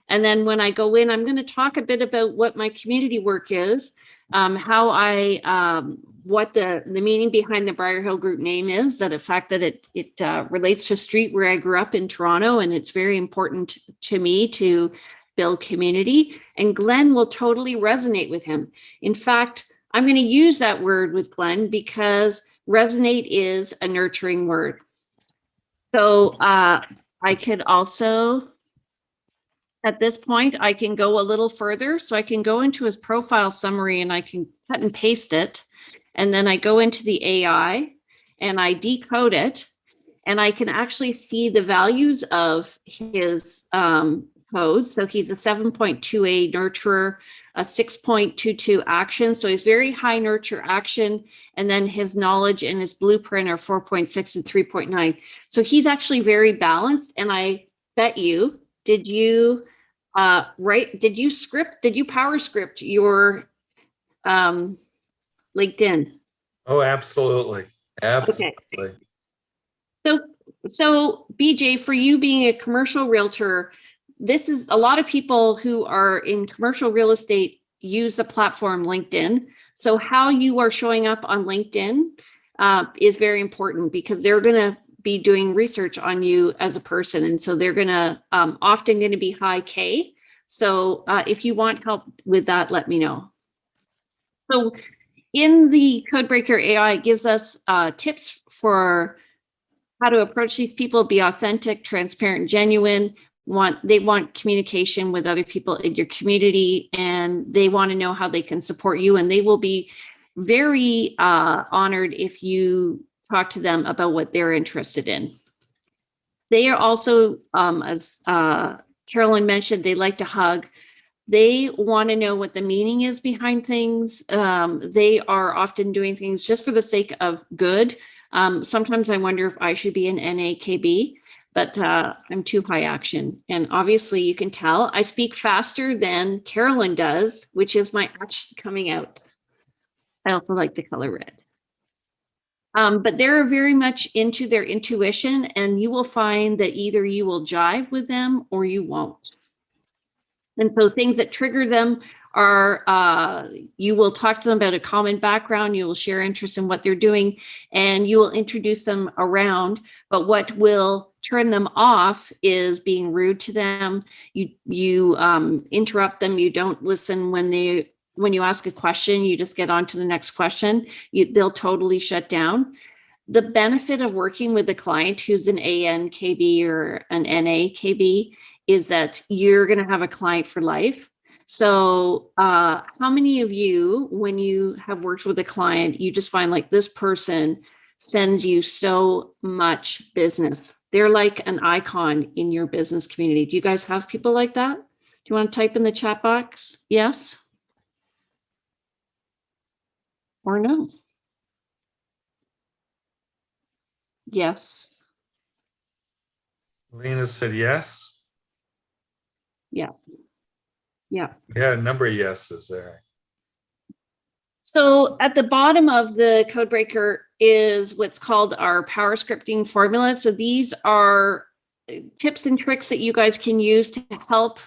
C: And then when I go in, I'm going to talk a bit about what my community work is, how I, what the meaning behind the BriarHillGroup name is, that the fact that it relates to a street where I grew up in Toronto, and it's very important to me to build community. And Glenn will totally resonate with him. In fact, I'm going to use that word with Glenn because resonate is a nurturing word. So I could also, at this point, I can go a little further. So I can go into his profile summary and I can cut and paste it. And then I go into the AI and I decode it. And I can actually see the values of his codes. So he's a 7.2A nurturer, a 6.22 action. So he's very high nurture action. And then his knowledge and his blueprint are 4.6 and 3.9. So he's actually very balanced. And I bet you, did you power script your LinkedIn?
D: Oh, absolutely. Absolutely.
C: Okay. So BJ, for you being a commercial realtor, this is a lot of people who are in commercial real estate use the platform LinkedIn. So how you are showing up on LinkedIn is very important because they're going to be doing research on you as a person. And so they're going to often going to be high K. So if you want help with that, let me know. So in the Codebreaker AI, it gives us tips for how to approach these people, be authentic, transparent, and genuine. They want communication with other people in your community, and they want to know how they can support you. And they will be very honored if you talk to them about what they're interested in. They are also, as Carolyn mentioned, they like to hug. They want to know what the meaning is behind things. They are often doing things just for the sake of good. Sometimes I wonder if I should be an NAKB, but I'm too high action. And obviously you can tell I speak faster than Carolyn does, which is my action coming out. I also like the color red. But they're very much into their intuition, and you will find that either you will jive with them or you won't. And so things that trigger them are you will talk to them about a common background, you will share interest in what they're doing, and you will introduce them around. But what will turn them off is being rude to them. You interrupt them. You don't listen when you ask a question. You just get on to the next question. They'll totally shut down. The benefit of working with a client who's an ANKB or an NAKB is that you're going to have a client for life. So how many of you, when you have worked with a client, you just find like this person sends you so much business. They're like an icon in your business community. Do you guys have people like that? Do you want to type in the chat box? Yes or no? Yes.
D: Lena said yes.
C: Yeah. Yeah.
D: We had a number of yeses there.
C: So at the bottom of the Codebreaker is what's called our power scripting formula. So these are tips and tricks that you guys can use to help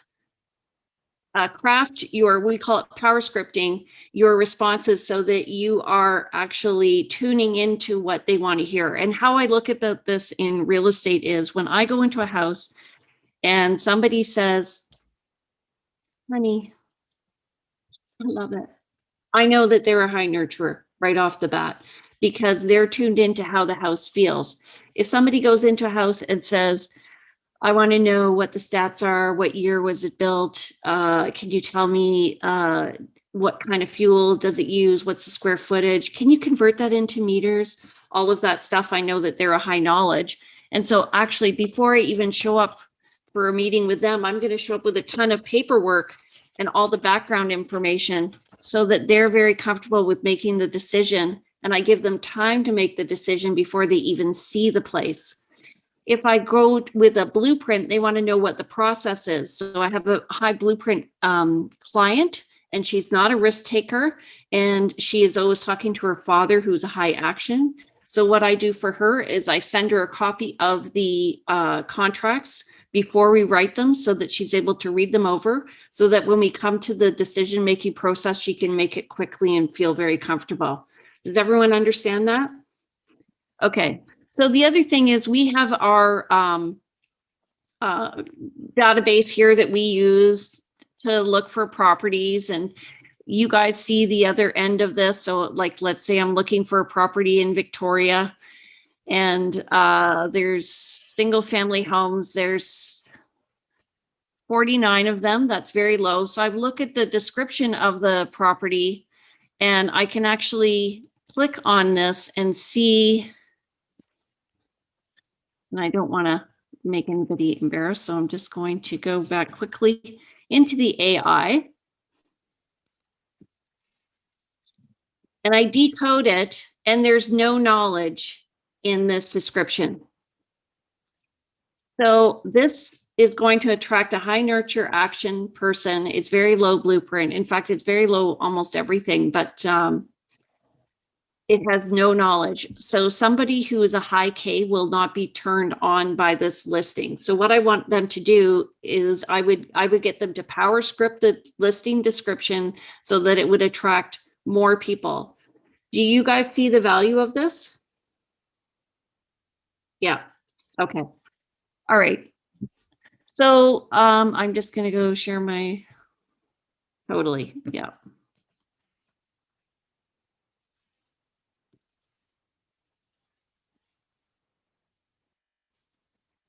C: craft your, we call it power scripting, your responses so that you are actually tuning into what they want to hear. And how I look at this in real estate is when I go into a house and somebody says, honey, I love it, I know that they're a high nurturer right off the bat because they're tuned into how the house feels. If somebody goes into a house and says, I want to know what the stats are, what year was it built? Can you tell me what kind of fuel does it use? What's the square footage? Can you convert that into meters? All of that stuff, I know that they're a high knowledge. And so actually, before I even show up for a meeting with them, I'm going to show up with a ton of paperwork and all the background information so that they're very comfortable with making the decision. And I give them time to make the decision before they even see the place. If I go with a blueprint, they want to know what the process is. So I have a high blueprint client, and she's not a risk taker. And she is always talking to her father, who's a high action. So what I do for her is I send her a copy of the contracts before we write them so that she's able to read them over so that when we come to the decision-making process, she can make it quickly and feel very comfortable. Does everyone understand that? Okay. So the other thing is we have our database here that we use to look for properties, and you guys see the other end of this. So like, let's say I'm looking for a property in Victoria and there's single family homes. There's 49 of them. That's very low. So I look at the description of the property and I can actually click on this and see. And I don't want to make anybody embarrassed, so I'm just going to go back quickly into the AI. And I decode it, and there's no knowledge in this description. So this is going to attract a high nurture action person. It's very low blueprint. In fact, it's very low almost everything, but it has no knowledge. So somebody who is a high K will not be turned on by this listing. So what I want them to do is I would get them to power script the listing description so that it would attract more people. Do you guys see the value of this? Yeah. Okay. All right. So I'm just going to go share my, totally. Yeah.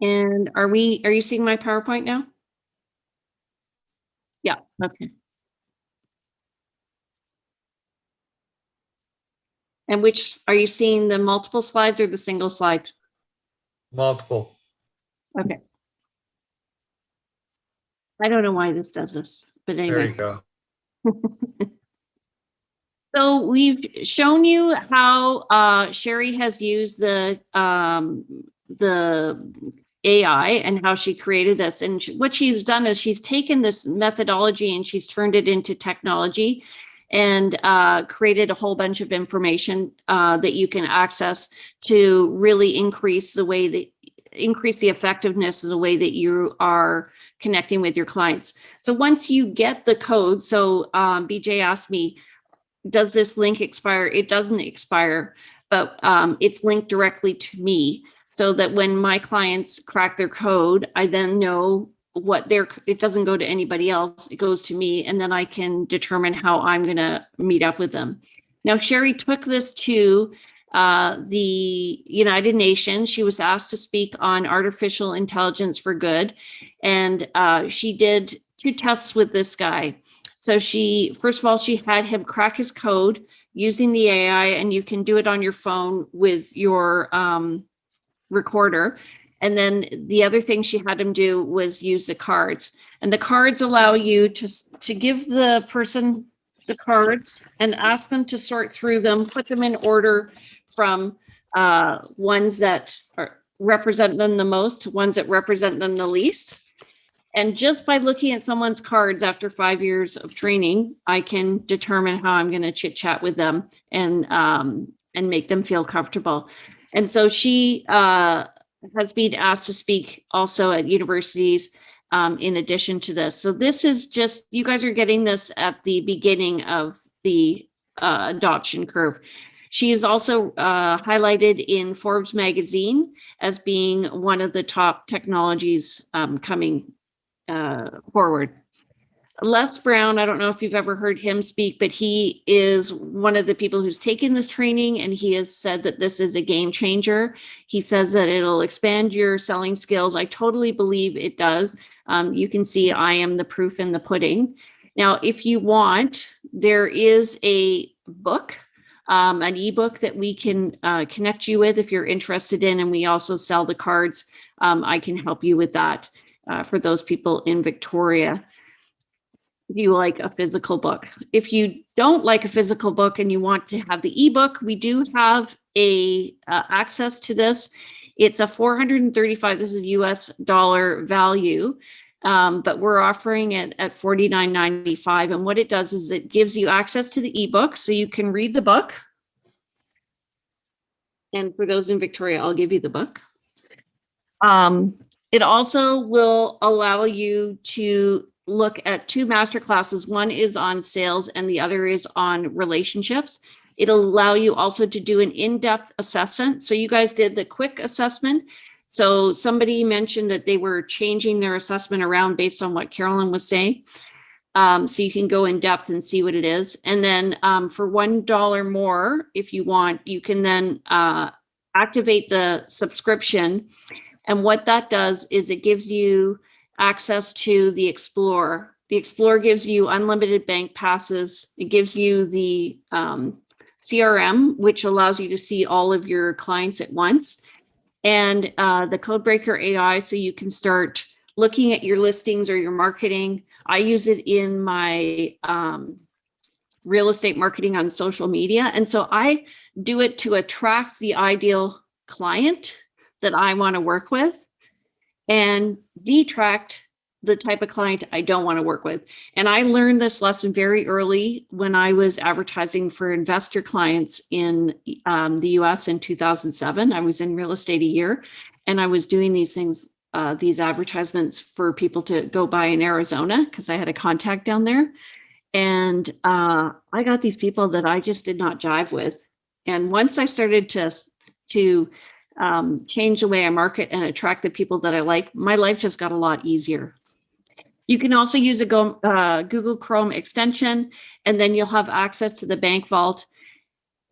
C: And are you seeing my PowerPoint now? Yeah, okay. And which, are you seeing the multiple slides or the single slide?
D: Multiple.
C: Okay. I don't know why this does this, but anyway.
D: There you go.
C: So we've shown you how Sherry has used the AI and how she created this. And what she's done is she's taken this methodology and she's turned it into technology and created a whole bunch of information that you can access to really increase the effectiveness of the way that you are connecting with your clients. So once you get the code, so BJ asked me, does this link expire? It doesn't expire, but it's linked directly to me so that when my clients crack their code, I then know it doesn't go to anybody else, it goes to me, and then I can determine how I'm going to meet up with them. Now, Sherry took this to the United Nations. She was asked to speak on artificial intelligence for good, and she did 2 tests with this guy. So first of all, she had him crack his code using the AI, and you can do it on your phone with your recorder. And then the other thing she had him do was use the cards. And the cards allow you to give the person the cards and ask them to sort through them, put them in order from ones that represent them the most to ones that represent them the least. And just by looking at someone's cards after 5 years of training, I can determine how I'm going to chit chat with them and make them feel comfortable. And so she has been asked to speak also at universities in addition to this. So this is just, you guys are getting this at the beginning of the adoption curve. She is also highlighted in Forbes magazine as being one of the top technologies coming forward. Les Brown, I don't know if you've ever heard him speak, but he is one of the people who's taken this training, and he has said that this is a game changer. He says that it'll expand your selling skills. I totally believe it does. You can see I am the proof in the pudding. Now, if you want, there is a book, an ebook that we can connect you with if you're interested in, and we also sell the cards. I can help you with that for those people in Victoria. If you like a physical book. If you don't like a physical book and you want to have the ebook, we do have a access to this. It's a $435, this is US dollar value, but we're offering it at $49.95. And what it does is it gives you access to the ebook so you can read the book. And for those in Victoria, I'll give you the book. It also will allow you to look at 2 master classes. One is on sales and the other is on relationships. It'll allow you also to do an in-depth assessment. So you guys did the quick assessment. So somebody mentioned that they were changing their assessment around based on what Carolyn was saying. So you can go in depth and see what it is. And then for $1 more, if you want, you can then activate the subscription. And what that does is it gives you access to the Explorer. The Explorer gives you unlimited bank passes. It gives you the CRM, which allows you to see all of your clients at once. And the Codebreaker AI, so you can start looking at your listings or your marketing. I use it in my real estate marketing on social media. And so I do it to attract the ideal client that I want to work with, and detract the type of client I don't want to work with. And I learned this lesson very early when I was advertising for investor clients in the US in 2007. I was in real estate a year, and I was doing these things, these advertisements for people to go buy in Arizona because I had a contact down there. And I got these people that I just did not jive with. And once I started to change the way I market and attract the people that I like, my life just got a lot easier. You can also use a Google Chrome extension, and then you'll have access to the Bank Vault.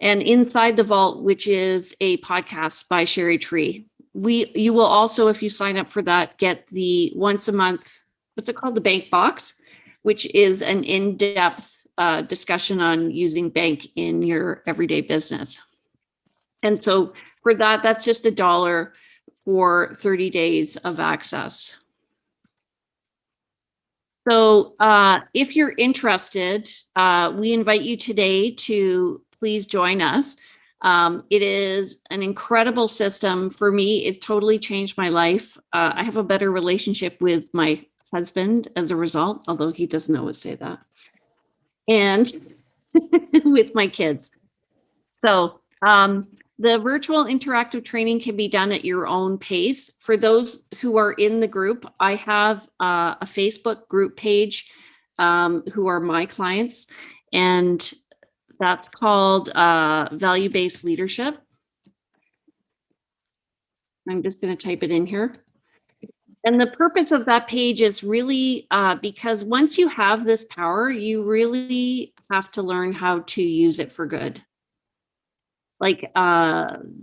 C: And inside the Vault, which is a podcast by Sherry Tree, you will also, if you sign up for that, get the once a month, what's it called? The Bank Box, which is an in-depth discussion on using bank in your everyday business. And so for that, that's just $1 for 30 days of access. So if you're interested, we invite you today to please join us. It is an incredible system. For me, it totally changed my life. I have a better relationship with my husband as a result, although he doesn't always say that, and with my kids. So the virtual interactive training can be done at your own pace. For those who are in the group, I have a Facebook group page who are my clients, and that's called Value-Based Leadership. I'm just going to type it in here. And the purpose of that page is really because once you have this power, you really have to learn how to use it for good. Like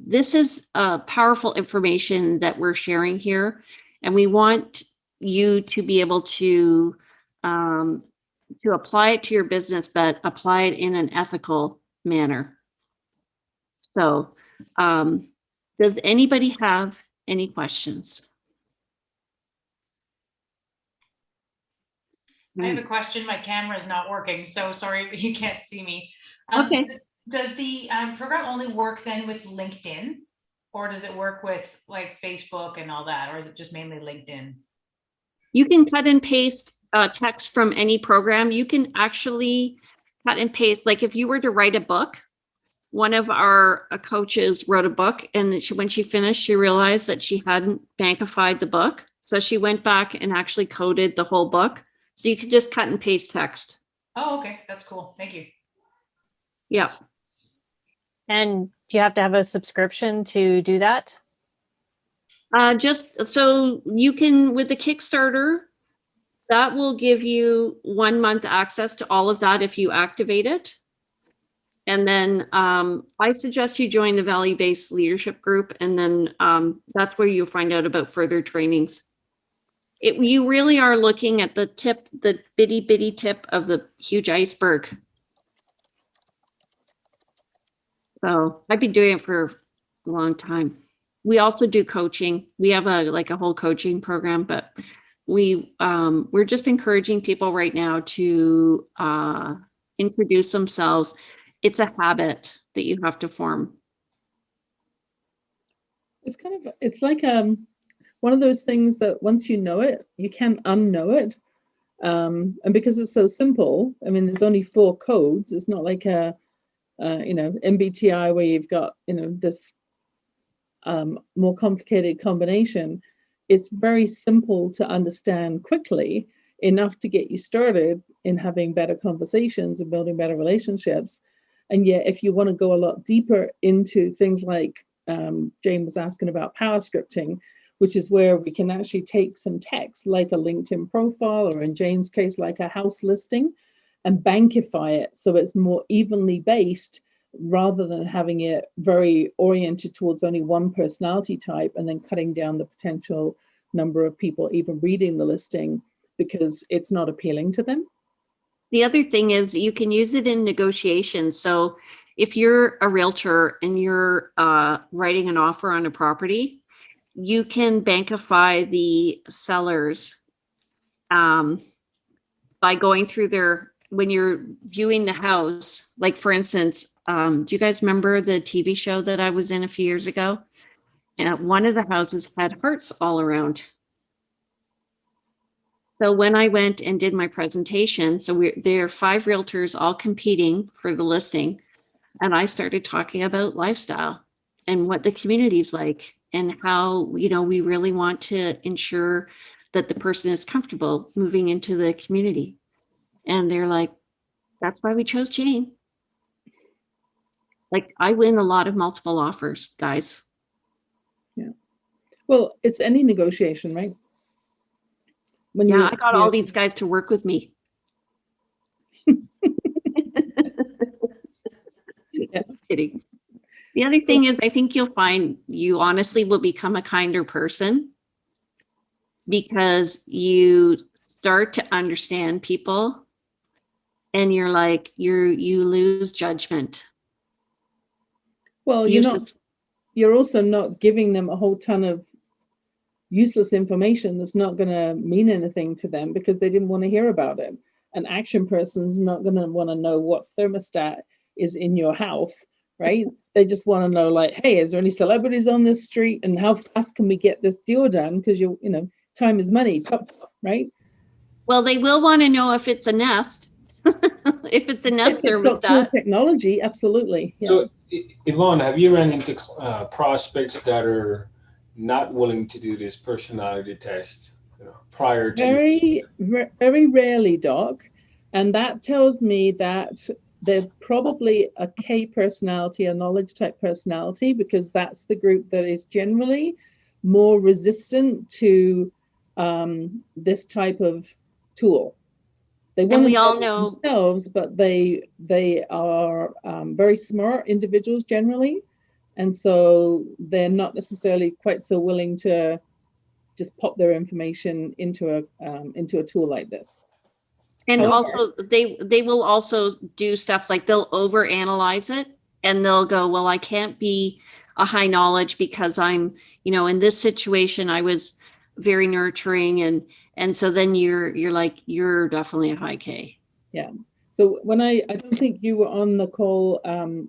C: this is powerful information that we're sharing here, and we want you to be able to apply it to your business, but apply it in an ethical manner. So, does anybody have any questions?
E: I have a question. My camera is not working, so sorry, but you can't see me.
C: Okay.
E: Does the program only work then with LinkedIn, or does it work with like Facebook and all that, or is it just mainly LinkedIn?
C: You can cut and paste text from any program. You can actually cut and paste. Like if you were to write a book, one of our coaches wrote a book, and when she finished, she realized that she hadn't bankified the book. So she went back and actually coded the whole book. So you can just cut and paste text.
E: Oh, okay. That's cool. Thank you.
C: Yeah.
F: And do you have to have a subscription to do that?
C: Just so you can, with the Kickstarter, that will give you 1 month access to all of that if you activate it. And then I suggest you join the value-based leadership group, and then that's where you'll find out about further trainings. You really are looking at the tip, the bitty tip of the huge iceberg. So I've been doing it for a long time. We also do coaching. We have a whole coaching program, but we're just encouraging people right now to introduce themselves. It's a habit that you have to form.
A: It's like one of those things that once you know it, you can't unknow it. And because it's so simple, I mean, there's only 4 codes. It's not like a MBTI where you've got, this more complicated combination. It's very simple to understand quickly, enough to get you started in having better conversations and building better relationships. And yet, if you want to go a lot deeper into things like Jane was asking about power scripting, which is where we can actually take some text like a LinkedIn profile, or in Jane's case, like a house listing, and bankify it so it's more evenly based, rather than having it very oriented towards only one personality type and then cutting down the potential number of people even reading the listing because it's not appealing to them.
C: The other thing is you can use it in negotiations. So if you're a realtor and you're writing an offer on a property, you can bankify the sellers by going through when you're viewing the house. Like for instance, do you guys remember the TV show that I was in a few years ago? And one of the houses had hearts all around. So when I went and did my presentation, so there are 5 realtors all competing for the listing. And I started talking about lifestyle and what the community's like and how, we really want to ensure that the person is comfortable moving into the community. And they're like, that's why we chose Jane. Like, I win a lot of multiple offers, guys.
A: Yeah. Well, it's any negotiation, right?
C: I got all these guys to work with me.
A: Yeah.
C: Kidding. The other thing is, I think you'll find you honestly will become a kinder person because you start to understand people, and you're like, you lose judgment.
A: Well, you're also not giving them a whole ton of useless information that's not going to mean anything to them because they didn't want to hear about it. An action person's not going to want to know what thermostat is in your house, right? They just want to know, like, hey, is there any celebrities on this street, and how fast can we get this deal done? Because time is money, right?
C: Well, they will want to know if it's a Nest. If it's a Nest thermostat.
A: Cool technology, absolutely. Yeah.
G: So, Yvonne, have you run into prospects that are not willing to do this personality test prior to?
A: Very rarely, Doc. And that tells me that they're probably a K personality, a knowledge type personality, because that's the group that is generally more resistant to this type of tool. They want to all know themselves, but they are very smart individuals generally, and so they're not necessarily quite so willing to just pop their information into a tool like this.
C: And
A: However-
C: also they will also do stuff like they'll overanalyze it and they'll go, well, I can't be a high knowledge because I'm, in this situation I was very nurturing, and so then you're like, you're definitely a high K.
A: Yeah. So when I don't think you were on the call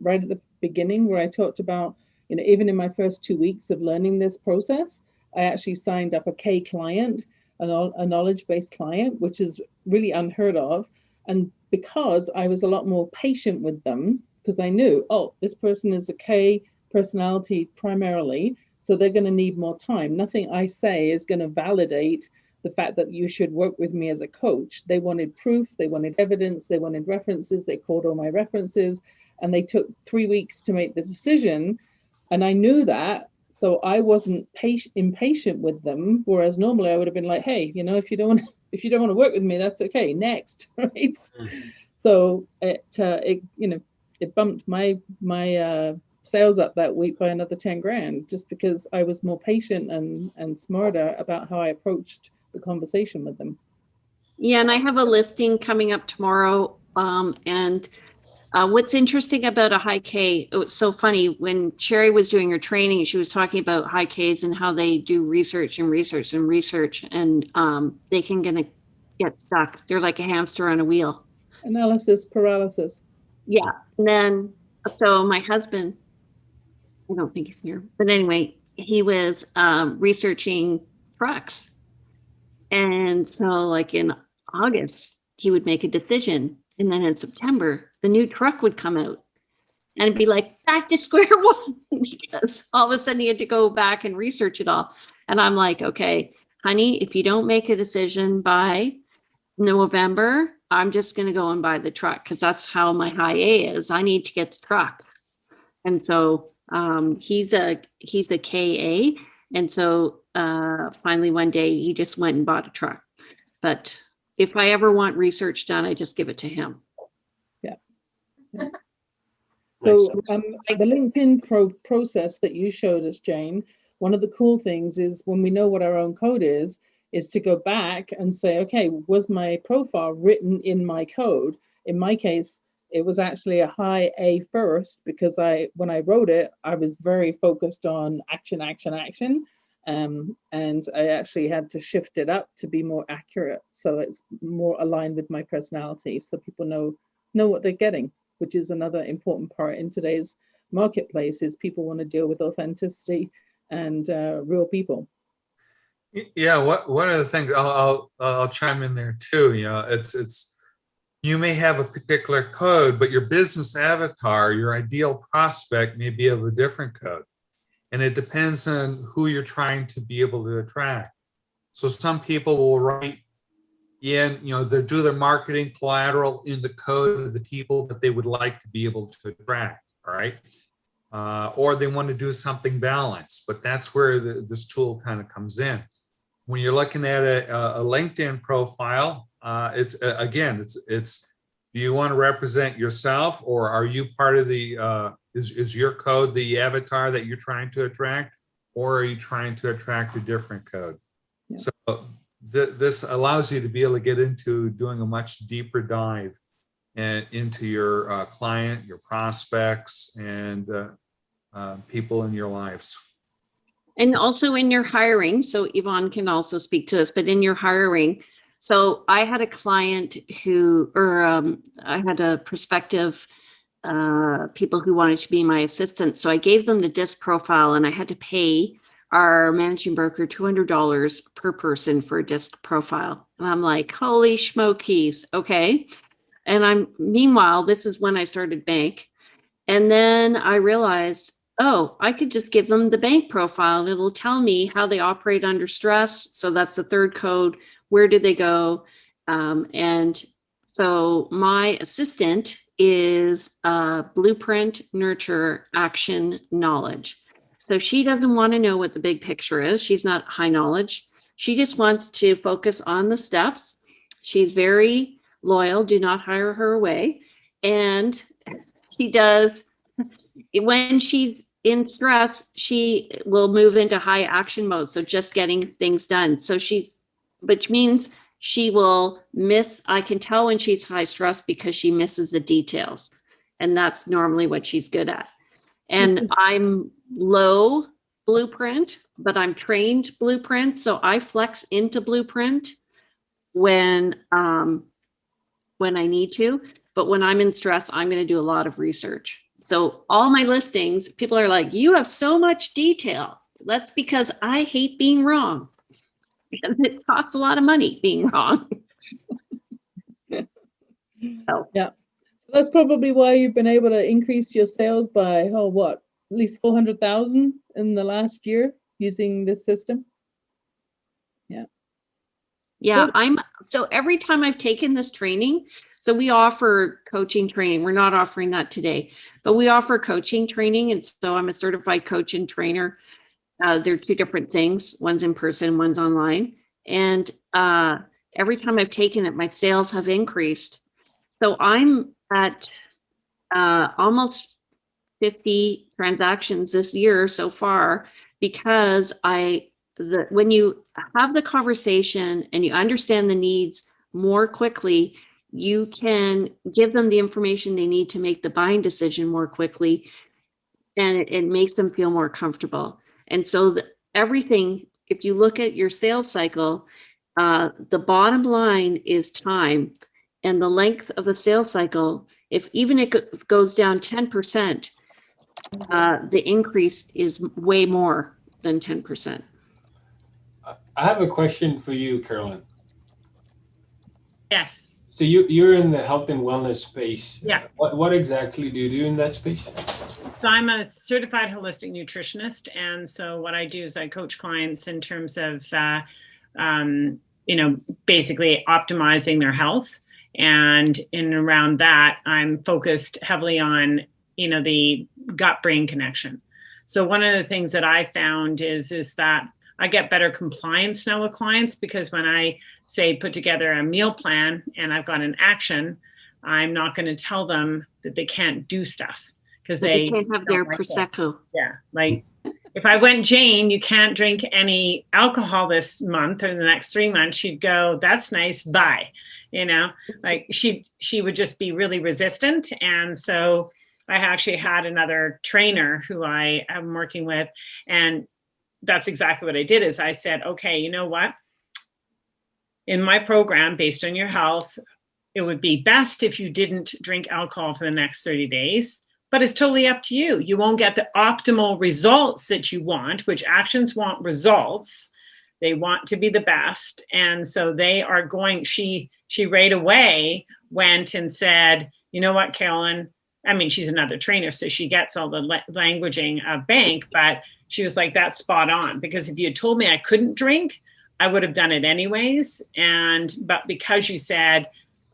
A: right at the beginning where I talked about, even in my first 2 weeks of learning this process, I actually signed up a K client, a knowledge-based client, which is really unheard of. And because I was a lot more patient with them, because I knew, oh, this person is a K personality primarily, so they're going to need more time. Nothing I say is going to validate the fact that you should work with me as a coach. They wanted proof, they wanted evidence, they wanted references, they called all my references, and they took 3 weeks to make the decision. And I knew that, so I wasn't impatient with them. Whereas normally I would have been like, hey, if you don't want to work with me, that's okay. Next, right? Mm-hmm. So it bumped my sales up that week by another 10 grand, just because I was more patient and smarter about how I approached the conversation with them.
C: Yeah, and I have a listing coming up tomorrow. And what's interesting about a high K, it was so funny when Sherry was doing her training, she was talking about high Ks and how they do research, and they can get stuck. They're like a hamster on a wheel.
A: Analysis paralysis.
C: Yeah. And then, so my husband, I don't think he's here, but anyway, he was researching trucks. And so like in August, he would make a decision. And then in September, the new truck would come out and it'd be like back to square one, because all of a sudden he had to go back and research it all. And I'm like, okay, honey, if you don't make a decision by November, I'm just going to go and buy the truck, because that's how my high A is. I need to get the truck. And so he's a KA. And so finally one day he just went and bought a truck. But if I ever want research done, I just give it to him.
A: Yeah. So the LinkedIn process that you showed us, Jane, one of the cool things is when we know what our own code is to go back and say, okay, was my profile written in my code? In my case, it was actually a high A first, because when I wrote it, I was very focused on action. And I actually had to shift it up to be more accurate, so it's more aligned with my personality, so people know what they're getting, which is another important part in today's marketplace. Is people want to deal with authenticity and real people.
D: Yeah, one of the things I'll chime in there too. It's you may have a particular code, but your business avatar, your ideal prospect, may be of a different code. And it depends on who you're trying to be able to attract. So some people will write in, they do their marketing collateral in the code of the people that they would like to be able to attract, all right? Or they want to do something balanced, but that's where this tool kind of comes in. When you're looking at a LinkedIn profile, it's do you want to represent yourself, or are you part of the is your code the avatar that you're trying to attract, or are you trying to attract a different code? Yeah. So this allows you to be able to get into doing a much deeper dive into your client, your prospects, and people in your lives.
C: And also in your hiring, so Yvonne can also speak to this, but in your hiring, so I had a client I had a prospective people who wanted to be my assistant. So I gave them the DISC profile, and I had to pay our managing broker $200 per person for a DISC profile. And I'm like, holy schmokies. Okay. And meanwhile, this is when I started bank. And then I realized, oh, I could just give them the bank profile and it'll tell me how they operate under stress. So that's the third code. Where did they go? And so my assistant is blueprint, nurture, action, knowledge. So she doesn't want to know what the big picture is. She's not high knowledge. She just wants to focus on the steps. She's very loyal. Do not hire her away. And she does, when she's in stress, she will move into high action mode. So just getting things done. So which means she will miss, I can tell when she's high stress because she misses the details. And that's normally what she's good at. And I'm low blueprint, but I'm trained blueprint. So I flex into blueprint when I need to. But when I'm in stress, I'm going to do a lot of research. So all my listings, people are like, you have so much detail. That's because I hate being wrong. Because it costs a lot of money being wrong. So.
A: Yeah. So that's probably why you've been able to increase your sales by, oh, what, at least 400,000 in the last year using this system. Yeah.
C: Yeah, so every time I've taken this training, so we offer coaching training. We're not offering that today, but we offer coaching training. And so I'm a certified coach and trainer. They're two different things. One's in person, one's online. And every time I've taken it, my sales have increased. So I'm at almost 50 transactions this year so far, because when you have the conversation and you understand the needs more quickly, you can give them the information they need to make the buying decision more quickly, and it makes them feel more comfortable. And so everything, if you look at your sales cycle, the bottom line is time, and the length of the sales cycle, if even it goes down 10%, the increase is way more than 10%.
G: I have a question for you, Carolyn.
B: Yes.
G: So you're in the health and wellness space.
B: Yeah.
G: What exactly do you do in that space?
B: So I'm a certified holistic nutritionist. And so what I do is I coach clients in terms of, basically optimizing their health. And in around that, I'm focused heavily on, the gut-brain connection. So one of the things that I found is that I get better compliance now with clients, because when I say put together a meal plan and I've got an action, I'm not going to tell them that they can't do stuff, because they
C: can't have their Prosecco.
B: Yeah. Like if I went, Jane, you can't drink any alcohol this month or the next 3 months, she'd go, that's nice. Bye. Like she would just be really resistant. And so I actually had another trainer who I am working with, and that's exactly what I did. Is I said, okay, you know what? In my program, based on your health, it would be best if you didn't drink alcohol for the next 30 days, but it's totally up to you. You won't get the optimal results that you want, which actions want results. They want to be the best. And so they are going, she right away went and said, you know what, Carolyn, I mean, she's another trainer, so she gets all the languaging of bank, but she was like, that's spot on, because if you had told me I couldn't drink, I would have done it anyways. But because you said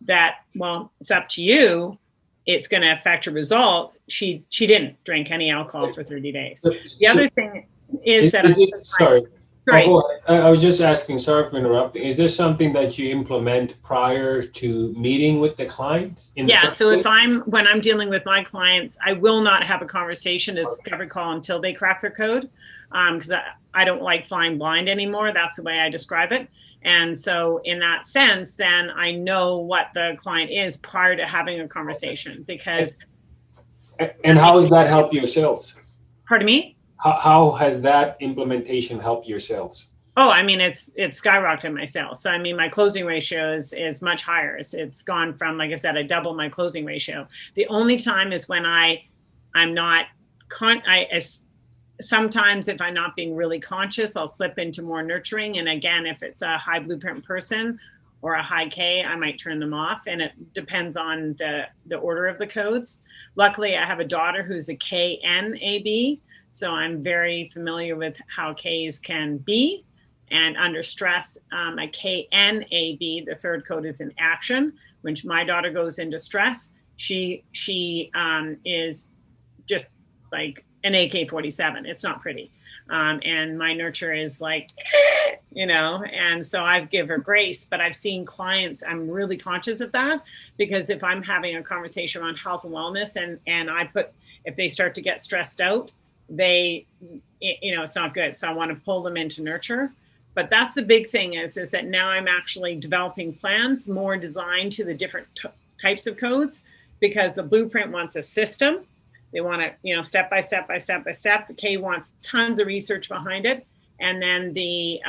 B: that, well, it's up to you, it's going to affect your result, she didn't drink any alcohol for 30 days. The other thing is that
G: sorry. I was just asking, sorry for interrupting. Is this something that you implement prior to meeting with the client?
B: Yeah, so when I'm dealing with my clients, I will not have a conversation, a discovery call, until they crack their code, because I don't like flying blind anymore. That's the way I describe it. And so in that sense, then I know what the client is prior to having a conversation, because.
G: And how does that help your sales?
B: Pardon me?
G: How has that implementation helped your sales?
B: Oh, I mean, it's skyrocketed my sales. So, I mean, my closing ratio is much higher. It's gone from, like I said, I doubled my closing ratio. The only time is when I'm not, sometimes if I'm not being really conscious, I'll slip into more nurturing. And again, if it's a high blueprint person or a high K, I might turn them off. And it depends on the order of the codes. Luckily, I have a daughter who's a KNAB. So I'm very familiar with how Ks can be. And under stress, a KNAB, the third code is in action. When my daughter goes into stress, she is just like an AK-47. It's not pretty. And my nurture is like, and so I give her grace. But I've seen clients, I'm really conscious of that, because if I'm having a conversation on health and wellness and if they start to get stressed out, it's not good. So I want to pull them into nurture. But that's the big thing is that now I'm actually developing plans more designed to the different types of codes, because the blueprint wants a system. They want it, you know, step by step by step by step. The K wants tons of research behind it. And then the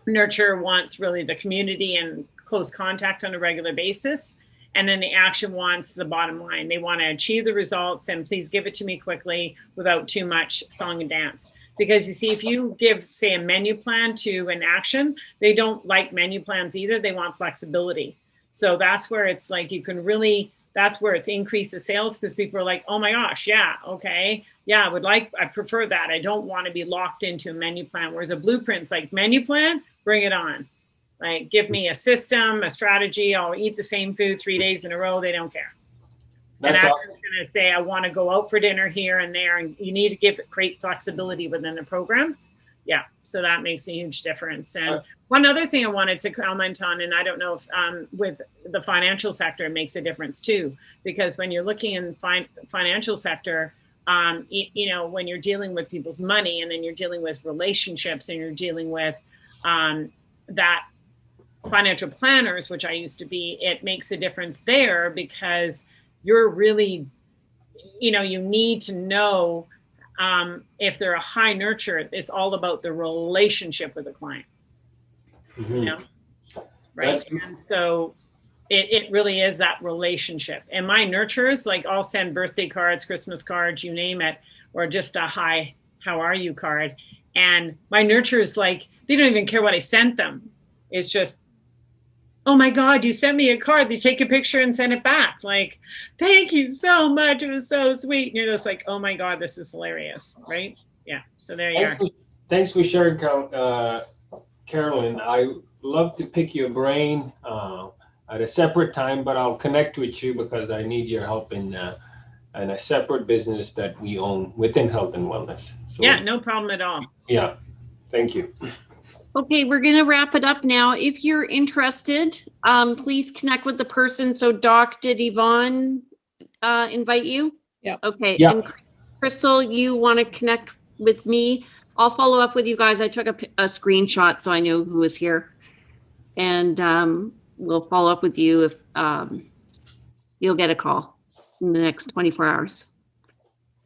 B: nurture wants really the community and close contact on a regular basis. And then the action wants the bottom line. They want to achieve the results and please give it to me quickly without too much song and dance. Because you see, if you give, say, a menu plan to an action, they don't like menu plans either. They want flexibility. So that's where it's like you can really, that's where it's increased the sales, because people are like, oh my gosh, yeah, okay. Yeah, I prefer that. I don't want to be locked into a menu plan. Whereas a blueprint's like, menu plan, bring it on. Like, give me a system, a strategy. I'll eat the same food 3 days in a row. They don't care. And I'm going to say, I want to go out for dinner here and there, and you need to create flexibility within the program. Yeah, so that makes a huge difference. And one other thing I wanted to comment on, and I don't know if with the financial sector, it makes a difference too, because when you're looking in financial sector, you know, when you're dealing with people's money, and then you're dealing with relationships, and you're dealing with that financial planners, which I used to be, it makes a difference there, because you're really, you know, you need to know if they're a high nurture, it's all about the relationship with the client, you know, right? And so it really is that relationship. And my nurturers, like, I'll send birthday cards, Christmas cards, you name it, or just a hi, how are you card. And my nurturers, like, they don't even care what I sent them. It's just, oh my God, you sent me a card. They take a picture and send it back. Like, thank you so much. It was so sweet. And you're just like, oh my God, this is hilarious, right? Yeah. So there you are.
G: Thanks for sharing, Carolyn. I love to pick your brain at a separate time, but I'll connect with you because I need your help in a separate business that we own within health and wellness. So,
B: yeah, no problem at all.
G: Yeah. Thank you.
C: Okay, we're going to wrap it up now. If you're interested, please connect with the person. So Doc, did Yvonne invite you?
A: Yeah.
C: Okay.
G: Yeah.
C: And Crystal, you want to connect with me? I'll follow up with you guys. I took a screenshot so I knew who was here. And we'll follow up with you if you'll get a call in the next 24 hours.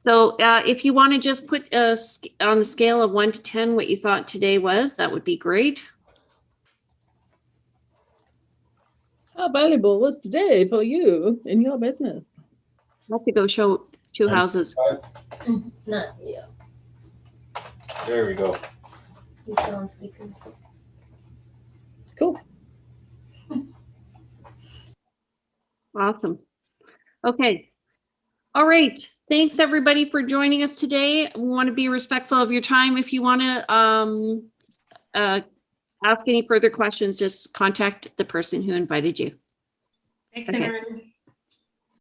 C: So if you want to just put on the scale of 1 to 10 what you thought today was, that would be great.
A: How valuable was today for you in your business?
C: I have to go show 2 houses.
H: Not you.
G: There we go.
H: He's still on speaker.
A: Cool.
C: Awesome. Okay. All right. Thanks everybody for joining us today. We want to be respectful of your time. If you want to ask any further questions, just contact the person who invited you.
E: Thanks,
C: Okay.
E: everyone.